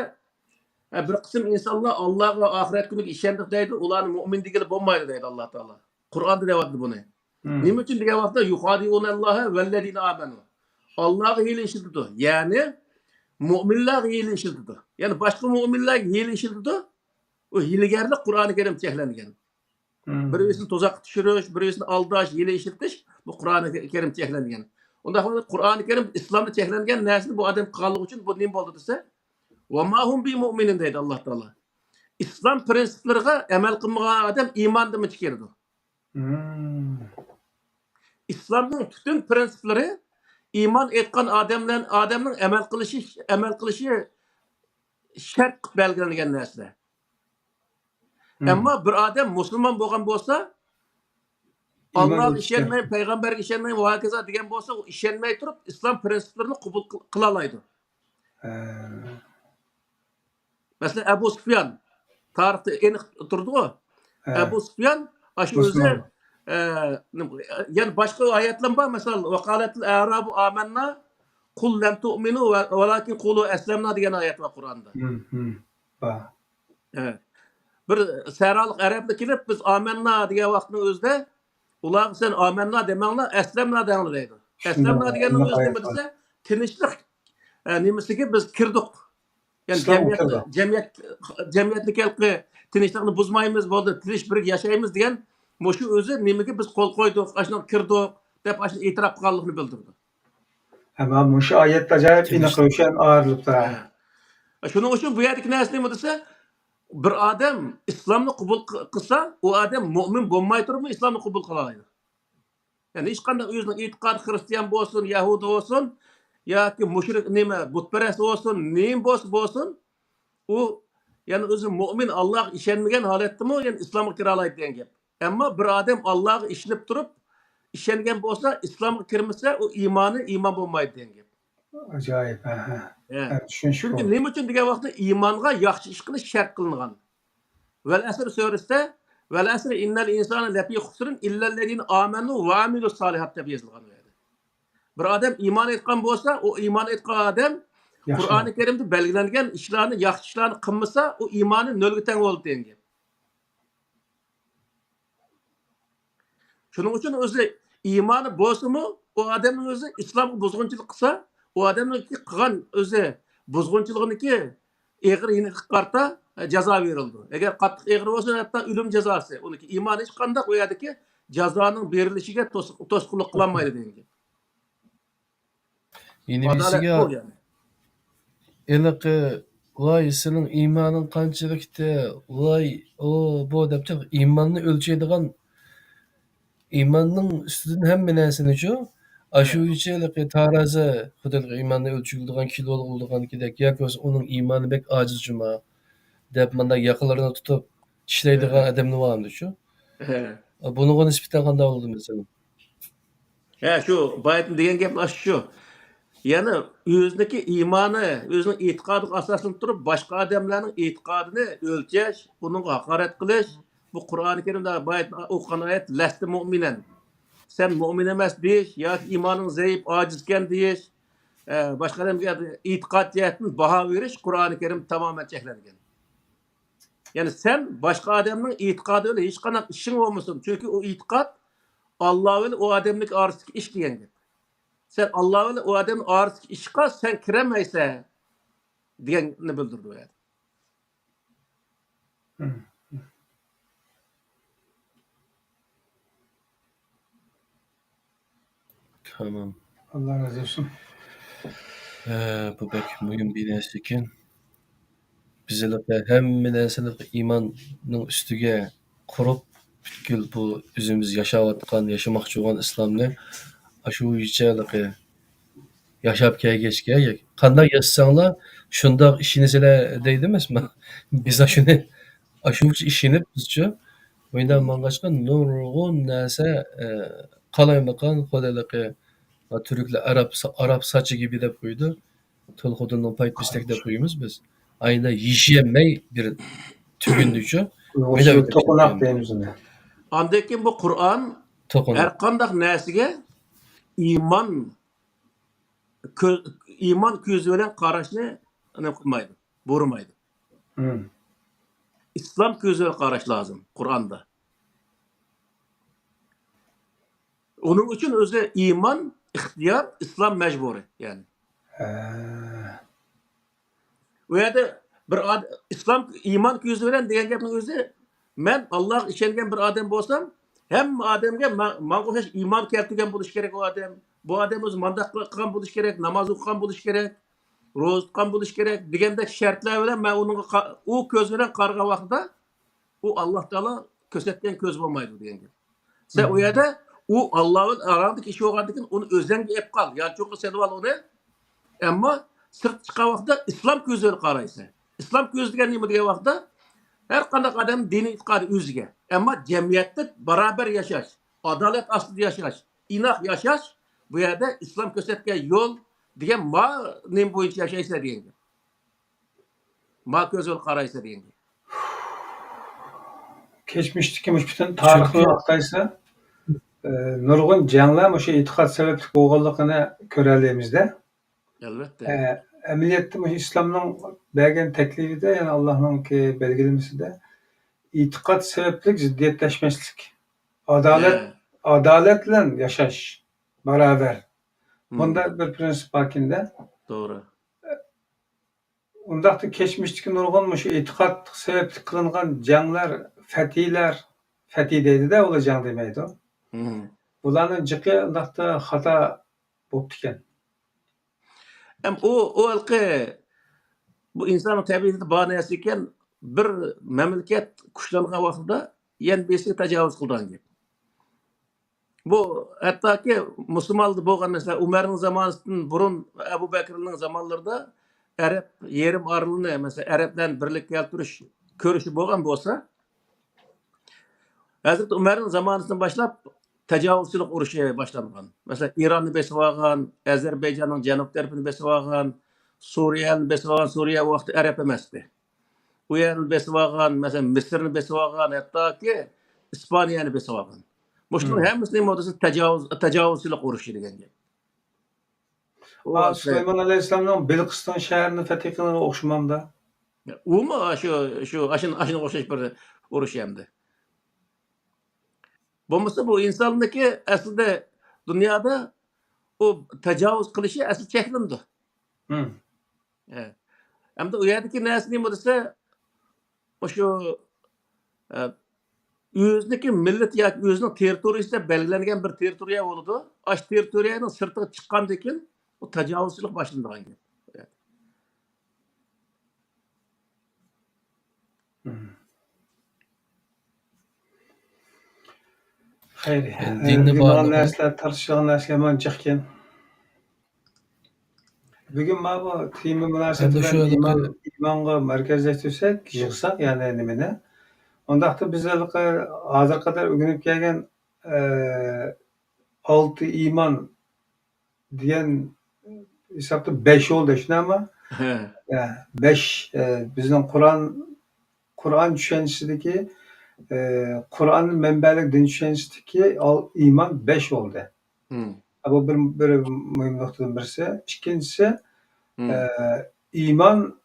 bir qism insonlar Alloh va oxirat kuniga ishondik deydi, ularni mo'min degili bo'lmaydi deydi Alloh taolo. Qur'onda deyapti buni. Nima uchun degan vaqtda yuhadiunalloha vallazina amanu. Allohga hiyla ishlatdi. Ya'ni mo'minlar hiyla ishlatdi. Ya'ni boshqa mo'minlar hiyla ishlatdi. O hiylagarlik Qur'oni Karim cheklangan. Birisini to'zoqqa tushirish, birisini aldash, hiyla ishlatish bu Qur'oni Karim cheklangan. Unda Qur'oni Karim islomda cheklangan narsani bu odam qilganligi uchun bu nima bo'ldi desa, va ma hum bi mu'minin deydi Alloh taolo. İslam prinsiplariga amal qilmagan odam iymondan chiqardi. İslamning butun prinsiplari iymon etgan odamning amal qilishi shart belgilangan narsa. Ammo bir odam musulmon bo'lgan bo'lsa, Allohga ishonmay, payg'ambarga ishonmay va hokazo degan bo'lsa, u ishonmay turib islom prinsiplarini qabul qila oladi. Masalan, Abu Sufyan tarixda aniq turdi-ku. Abu Sufyan shu o'zi yani boshqa oyatlar bor, masalan, vaqalatul arabu amanna qul lam tu'minu valakin qulu aslamna degan oyat bor Qur'onda. Evet. Bir saralik arablar kelib biz amanna degan vaqtning o'zida ular sen amanna demanglar, aslamna denglar deydi. Aslamna deganning o'zi nima desa, tinchlik nimasiga biz kirdik. Yani jamiyatliklarga tinchlikni buzmaymiz, bo'ldi, tinch birga yashaymiz degan mushu o'zi nimaga biz qo'l qo'ydik, ashuna kirdik deb ashuna e'tirof qilganligini bildirdi. Ama mushu oyatda ajoyib aniq ro'shan ayrilibdi. Shuning uchun bu yerdagi narsa nima desa, bir odam islomni qabul qilsa, u odam mo'min bo'lmay turibmi islomni qabul qila oladi. Ya'ni hech qanday o'zining e'tiqodi xristian bo'lsin, yahudi bo'lsin, yoki mushrik nima, butparast bo'lsin, nim bo'lsin, u ya'ni o'zi mo'min Allohga ishonmagan holatdami, ya'ni islomga kira oladi degan gap. Ammo bir odam Allohga ishonib turib, ishongan bo'lsa, islomga kirmasa, u iymon bo'lmaydi degan gap. Ajoyib. Chunki nima uchun degan vaqtda iymonga yaxshi ish qilish shart qilingan. Val asr surasida val asr innal insana lafi khusrin illa allazina amanu va amilus solihat deb yozilgan. Bir odam iymon etgan bo'lsa, u iymon etgan odam Qur'oni Karimda belgilangan ishlarni, yaxshi ishlarni qilmasa, u iymoni nolga teng bo'ldi degan gap. Shuning uchun o'zi iymoni bo'lsa-mu, u odamning o'zi islomga buzg'unchilik qilsa, u odamning qilgan o'zi buzg'unchiliginiki eg'ir qarta jazo berildi. Agar qattiq eg'ir bo'lsa, hatto o'lim jazosi. Uniki iymoni hech qanday u yerdagi jazoning berilishiga to'sqinlik qilolmaydi degan gap. Yenimisiga iliq voy sening iymoning qanchalikda voy bu deb iymonni o'lchaydigan iymonning ustidan hamma narsani-chu ashuvichalik tarazi xudoga iymonni o'lchaydigan kilo bo'lganidek yoki uning iymoni bek ojizjuma deb mana yaqinlarini tutib ishlaydigan odamni bormi-chu? Bunga nisbatan qanday bo'ldi masalan? Shu bayt degan gaplar shu. Yani o'ziniki iymoni, o'zining e'tiqodiga asoslanib turib, boshqa odamlarning e'tiqodini o'lchash, uningga haqorat qilish, bu Qur'oni Karimda bayt o'qigan oyat lasta mu'minan. Sen mu'min emas deyish yoki iymoning zaif, ojizkan deyish, boshqalarga e'tiqod jihatdan baho berish Qur'oni Karim tamoman cheklangan. Yani sen boshqa odamning e'tiqodi bilan hech qanday ishing bo'lmasin, chunki u e'tiqod Alloh bilan u odamning orasidagi ish degan gap. Sen Allah bilan o adamın arasındaki işqa sen kiremeysen deganni bildirdi yani. Tamam. Allah razı olsun. Bu pek mühim bir narsa ekan. Bizlarga hamma narsani iymonning ustiga qurib, butkul bu o'zimiz yashamoqchi bo'lgan islomni shu yichaliqi yashab kelgachga qanday yashasanglar shundoq ishinizlar deydi emasmi? Biz shuni shu ishinib bizcha bundan mang'achqa nurg'un narsa qalaymaqan xodaliqi turklar arab sachi gibi deb qo'ydi. To'lqo'dinning paytpistak deb qo'yamiz biz. Ayda yishemay bir tugundichu. To'qonoq deymiz uni. Andaki bu Qur'on her qanday narsaga iymon iymon ko'zi bilan qarashni nima qilmaydi, bo'rmaydi. Islom ko'zi bilan qarash lozim Qur'onda. Onun uchun o'zi iymon ixtiyor, islom majburiy, ya'ni. U yerda bir islom iymon ko'zi bilan degan gapning o'zi, men Alloh ishongan bir odam bo'lsam, hamma odamga menga o'xshash iymon keltirgan bo'lish kerak u odam. Bu odam o'zi mandaq qilgan bo'lish kerak, namoz o'qigan bo'lish kerak, ro'za tutgan bo'lish kerak degandek shartlar bilan men uning u ko'z bilan qaragan vaqtda u Alloh taolo ko'rsatgan ko'z bo'lmaydi degan gap. Sen u yerda u Allohning aradagi ish bo'lgandan keyin uni o'zingga ep qol. Yo'q cho'qqa sen ol uni. Ammo sirt chiqqan vaqtda islom ko'zi bilan qaraysan. Islom ko'zi degan nima degan vaqtda har qanday odam diniy e'tiqodi o'ziga. Ammo jamiyatda barobar yashash, adolat ostida yashash, inoq yashash bu yerda islom ko'rsatgan yo'l degan nim bo'yicha yashaysan degan gap. Ko'z bilan qaraysan degan gap. Geçmişteki bütün tarixni aqtaysa, nurg'un janglar o'sha e'tiqod sababli bo'lganligini ko'ralamizda. Albatta. Amaliyotda bu islomning bergan taklifida, ya'ni Allohning belgilamasida e'tiqod sababli ziddiyatlashmaslik, adolat bilan yashash barobar. Bunda bir prinsip vakinde. To'g'ri. Undaqda geçmişteki nurg'un shu e'tiqod sababli qilingan janglar, fatih deydi-da, ular jang demaydi. Bularning jiqi undaqda xato bo'libdi ekan. O halqi bu inson tabiatida bor narsa ekan, bir mamlakat kuchlangan vaqtida yan besiga tajovuz qilgan gap. Bu hattoki musulmonlar bo'lgan mesela Umarning zamonidan burun Abu Bakrning zamonlarida Arab yerim orlini mesela Arabdan birlik keltirish ko'rishi bo'lgan bo'lsa, Hazrat Umarning zamonidan boshlab tajovuzchilik urushi boshlangan. Mesela İran'ı besib olgan, Ozarbayjonning janub tarafini besib olgan, Suriyani besib olgan, Suriya o vaqt Arab emasdi. U yerni besib olgan, mesela Misrni besib olgan, hattoki Ispaniyani besib olgan. Mushning hammasining moddasi tajovuzchilik urushi degan gap. Süleyman Aleyhisselam'ın Belqiston shahrini fath qilganga o'xshamamda. Umi shu ashuna o'xshash bir urush hamdi. Bo'lmasa bu insonniki aslida dunyoda u tajovuz qilishi asli cheklandi. Hamda u yerdagi narsa nima desa, o'sha o'zniki millat yoki o'zining territoriyasida belgilangan bir territoriya bo'ladi. Ash territoriyaning sirtiga chiqqandan keyin u tajovuzchilik boshlangan gap. Xayr. Dinni Iymon narsalar tartishgan narsaga man chiqqan. Bugun mana bu tema munosabati bilan iymonga markazlashtirsak, yig'sak, ya'ni nimani? Undaqda biz hozir qadar o'rganib kelgan 6 iymon degan hisobda 5 oldu, shunami? 5 bizning Qur'on tushunchasidagi Qur'on manbalik din tushunchasidagi iymon 5 oldu. Bu bir muhim nuqtadan birisi. Ikkinchisi iymon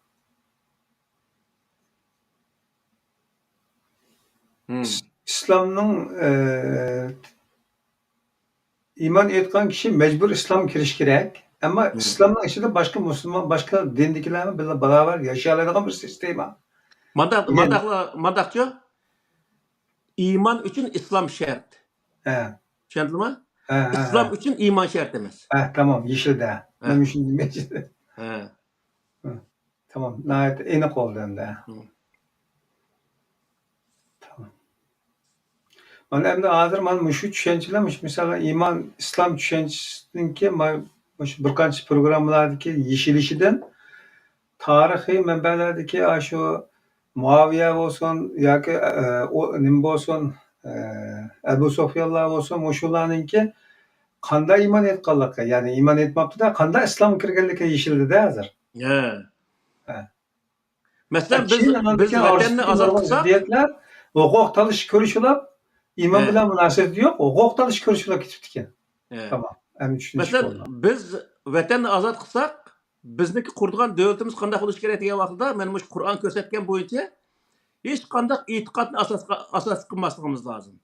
islomning iymon etgan kishi majbur islom kirish kerak. Ammo islomning ichida boshqa musulmon, boshqa dindagilarni bilan barobar yashay oladigan bir sistema. Mandaqchi iymon uchun islom shart. Tushundingmi? İslam için iman şart emas. Tamam, yeşilda. Nima uchun demaysiz? Tamam, nayet aniq oldi endi. Tamam. Mana endi hozir mana shu tushunchalar, masalan, iymon islom tushunchasiniki shu bir qancha programmalardagi yeshilishidan tarixiy manbalardagi shu Muaviya bo'lsin yoki nima bo'lsin, Abu Sufyonlar bo'lsin, shularninki qanday iymon etganligi, ya'ni iymon etmabdi-da, qanday islom kirganligi yeshildi-da hozir. Masalan, biz vatanni ozod qilsak, huquq talish ko'rishlar iymon bilan munosabati yo'q, huquq talish ko'rishlar ketibdi ekan. Tamam. Masalan, biz vatanni ozod qilsak, bizniki qurdigan davlatimiz qanday bo'lishi kerak degan vaqtda, men mush Qur'on ko'rsatgan bo'yicha hech qanday e'tiqodni asos qilmasligimiz lozim.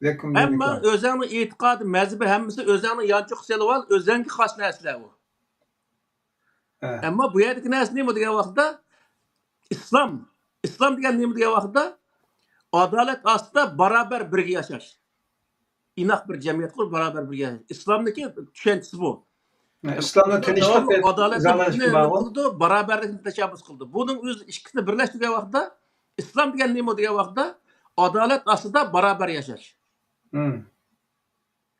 Lekin Hamma o'zingning e'tiqodi, mazhabi hammasi o'zingning yanchiq selib ol, o'zingga xos narsalar u. Ammo bu yerdagi narsa nima degan vaqtda islom degan nima degan vaqtda adolat ostida barobar birga yashash. Inoq bir jamiyat qurib barobar birga yashash. Islomniki tushunchasi bu. islomni tinchlik adolatni barobarlikni tashabbus qildi. Buning o'zi ikkisini birlashtirgan vaqtda islom degan nima degan vaqtda adolat ostida barobar yashash.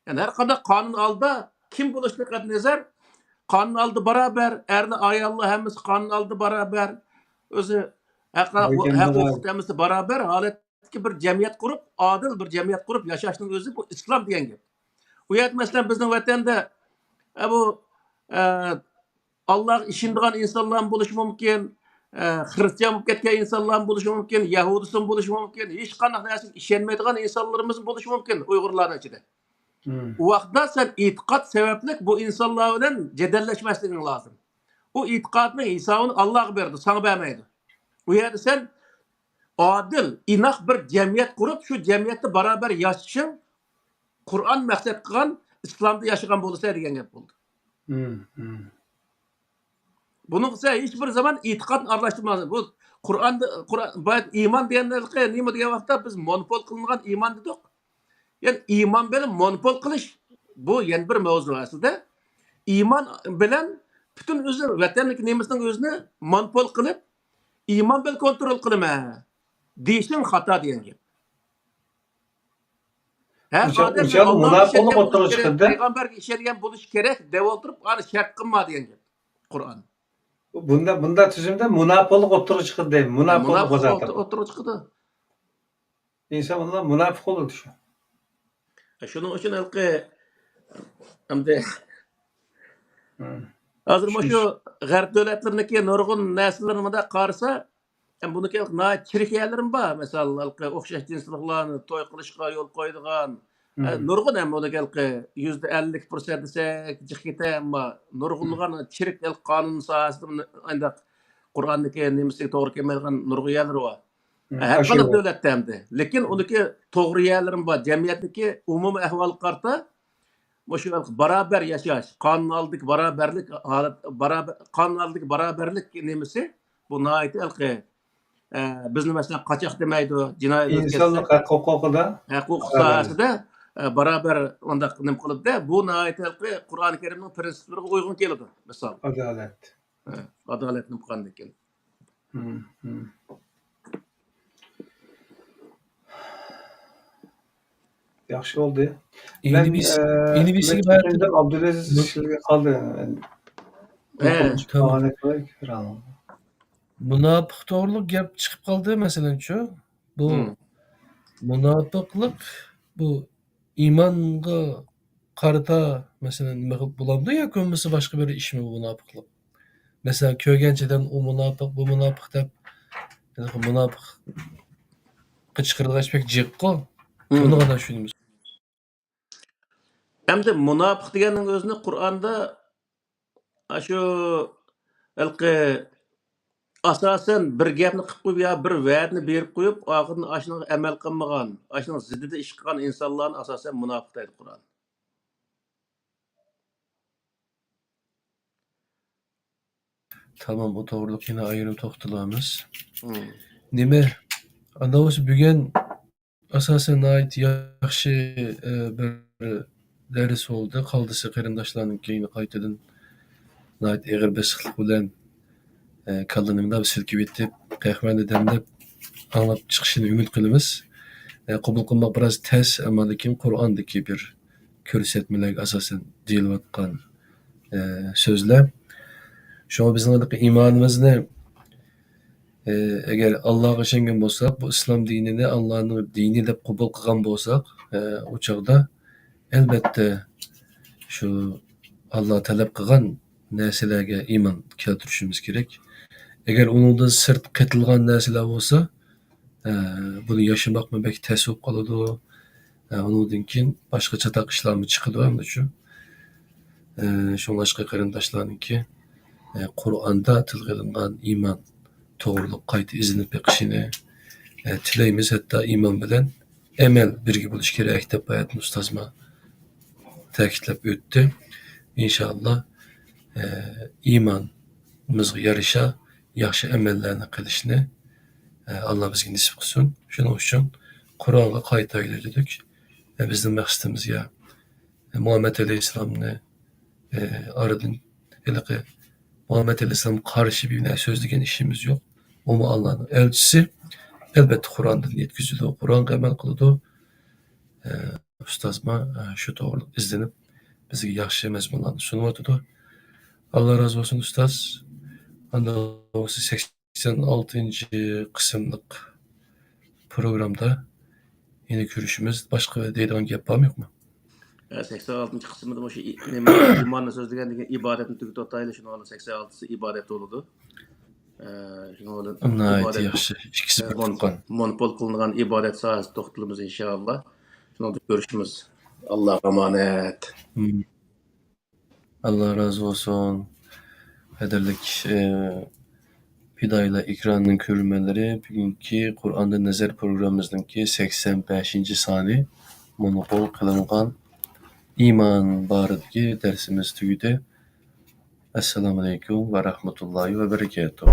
Yani her qanday qonun oldida kim bo'lishini qat'iy nazar qonun oldi barobar, erni ayolni hammasi qonun oldi barobar, o'zi haq huquq hammasi barobar holatdagi bir jamiyat qurib, adil bir jamiyat qurib yashashning o'zi bu islom degan gap. U yer masalan bizning vatanda bu Alloh ishonadigan insonlar bo'lishi mumkin, Hristiyan bo'lib ketgan insonlar bo'lishi mumkin, Yahudisi bo'lishi mumkin, hech qanday narsaga ishonmaydigan insonlarimiz bo'lishi mumkin Uyg'urlarning ichida. U vaqtda sen e'tiqod sababli bu insonlar bilan jadallashmasliging lozim. U e'tiqodning hisobini Alloh berdi, sana bermaydi. U yerda sen adil, inoq bir jamiyat qurib, shu jamiyatda barobar yashashing Qur'on maqsad qilgan islomda yashagan bo'lsa degan gap bo'ldi. Buni qilsa hech bir zaman e'tiqodni aralashtirmasdi. Bu Qur'onda iymon deganlar nima degan vaqtda biz monopol qilingan iymon dedik. Yani iman bilan monopol qilish bu yana bir mavzu aslida. Iman bilan bütün o'zi vatanlik nemisning o'zini monopol qilib, iman bilan kontrol qilma. Deyishing xato degan gap. Har odam monopolni o'tirib chiqdi. Payg'ambarga ishongan bo'lish kerak deb o'tirib, ani shart qilma degan gap. Qur'on. Bunda tuzumda monopolni o'tirib chiqdi. Monopolni qo'zg'atdi. O'tirib chiqdi. İnsanlar munofiq bo'ldi shu. Shuning uchun hamda hozir shu g'arb davlatlariniki nurg'un narsalarni qarasa, buniki chirik yerlarim bor. Masalan, o'xshash jinsliklarni to'y qilishga yo'l qo'ydigan nurg'un ham buniki %50% desak, jiqita ammo nurg'unlagan chirik qonun sohasida endi Qur'onniki nimasiga to'g'ri kelmaydigan nurg'un yerlar bor. Her qanday davlatda hamda. Lekin uniki to'g'ri yerlarim bor. Jamiyatniki umumiy ahvol qarta shu barobar yashash, qonun oldidagi barobarlik holat, qonun oldidagi barobarlik nimasi bu nihoyat bizni masalan qochoq demaydi, jinoyat insonlik huquqida, huquq sohasida barobar undaq nim qilibdi. Bu nihoyat Qur'oni Karimning prinsiplariga uyg'un keladi. Misol adolat. Adolatni qanday ekan. Yaxshi oldu. Endi biz Abdülaziz sizga qoldi. Munofiq to'g'riliq gap chiqib qoldi masalan-chu. Bu munofiqlik bu iymonga qarata masalan nima qilib bo'lamdi yoki bo'lmasa boshqa bir ishmi bu munofiqlik? Masalan, ko'rganchadan u munofiq, bu munofiq deb munofiq qichqirg'ach pek jiqqa. Buni qana tushunamiz. Hamda munofiq deganning o'zini Qur'onda shu asosan bir gapni qilib qo'yib yo bir va'dani berib qo'yib, oxirida ashuni amal qilmagan, ashuni ziddida ish qilgan insonlarni asosan munofiq deydi Qur'on. Tamam, o to'g'riliq yana ayirib to'xtalamiz. Nima? Ana o'sha bugun asosan yaxshi bir ders oldu. Qaldisi qarindoshlarning keyini qaytadan ig'ir besiqlik bilan kallaningda silkib etib, qayxmanda demlab anglab chiqishini umid qilamiz. Qabul qilmoq biroz tez, ammo lekin Qur'ondagi bir ko'rsatmalarga asosan deyilayotgan so'zlar. Şuna bizning iymonimizni agar Allohga ishongan bo'lsak, bu islom dinini Allohning dini deb qabul qilgan bo'lsak, o chog'da albatta shu Alloh talab qilgan narsalarga iymon keltirishimiz kerak. Agar uningdan sirt qitilgan narsalar bo'lsa, buni yashamoqmi bek tez bo'lib qoladi. Undan keyin boshqa chataq ishlarmi chiqadi hamda shu. Şoňlaşky garyndaşlarynky Qur'anda tilga alyngan iman, togrulyk gaýta izinip bekişini tileýmiz. Hatda iman bilen emel birgi boluş gerek dep aýatmy ustazma täkidlep ötdi. İnşallah imanymyzga ýarşa ýaxşy emellerni kılışny Allah bizge nisip kılsın. Şonuň üçin Kur'an'a gaýta öýredik. Bizning maksatymyz ýa Muhammed Aleyhisselam'ny aradan ilgi Muhammed Aleyhisselam karşı bir ne sözlügen işimiz yok. Omu Allah'ın elçisi elbette Kur'an'dan yetkizildi. Kur'an'a amel kıldı. Ustazma şu doğruluk izlenip bize yaxşı mezmunlarını sunuyordu. Allah razı olsun ustaz. Anda 86. kısımlık programda yine görüşümüz. Başka deydiğin gap var mı yok mu? 86. kısmında şu imanla sözlügen ibadetin tügüt otaylı şunu onun 86'sı ibadet oludu. Şunu onun Anlaydı yaxşı. İkisi bir tutkan. monopol kılınan ibadet sahası toxtulumuz inşallah. Şunu görüşümüz. Allah emanet. Allah razı olsun. Ederlik Hidayla ekranının körülmeleri bugünkü Kur'an'da Nezer programımızdaki 85. sani monopol kılıngan iman barıdaki dersimiz tügüde. Esselamu Aleyküm ve Rahmetullahi ve Berekatuhu.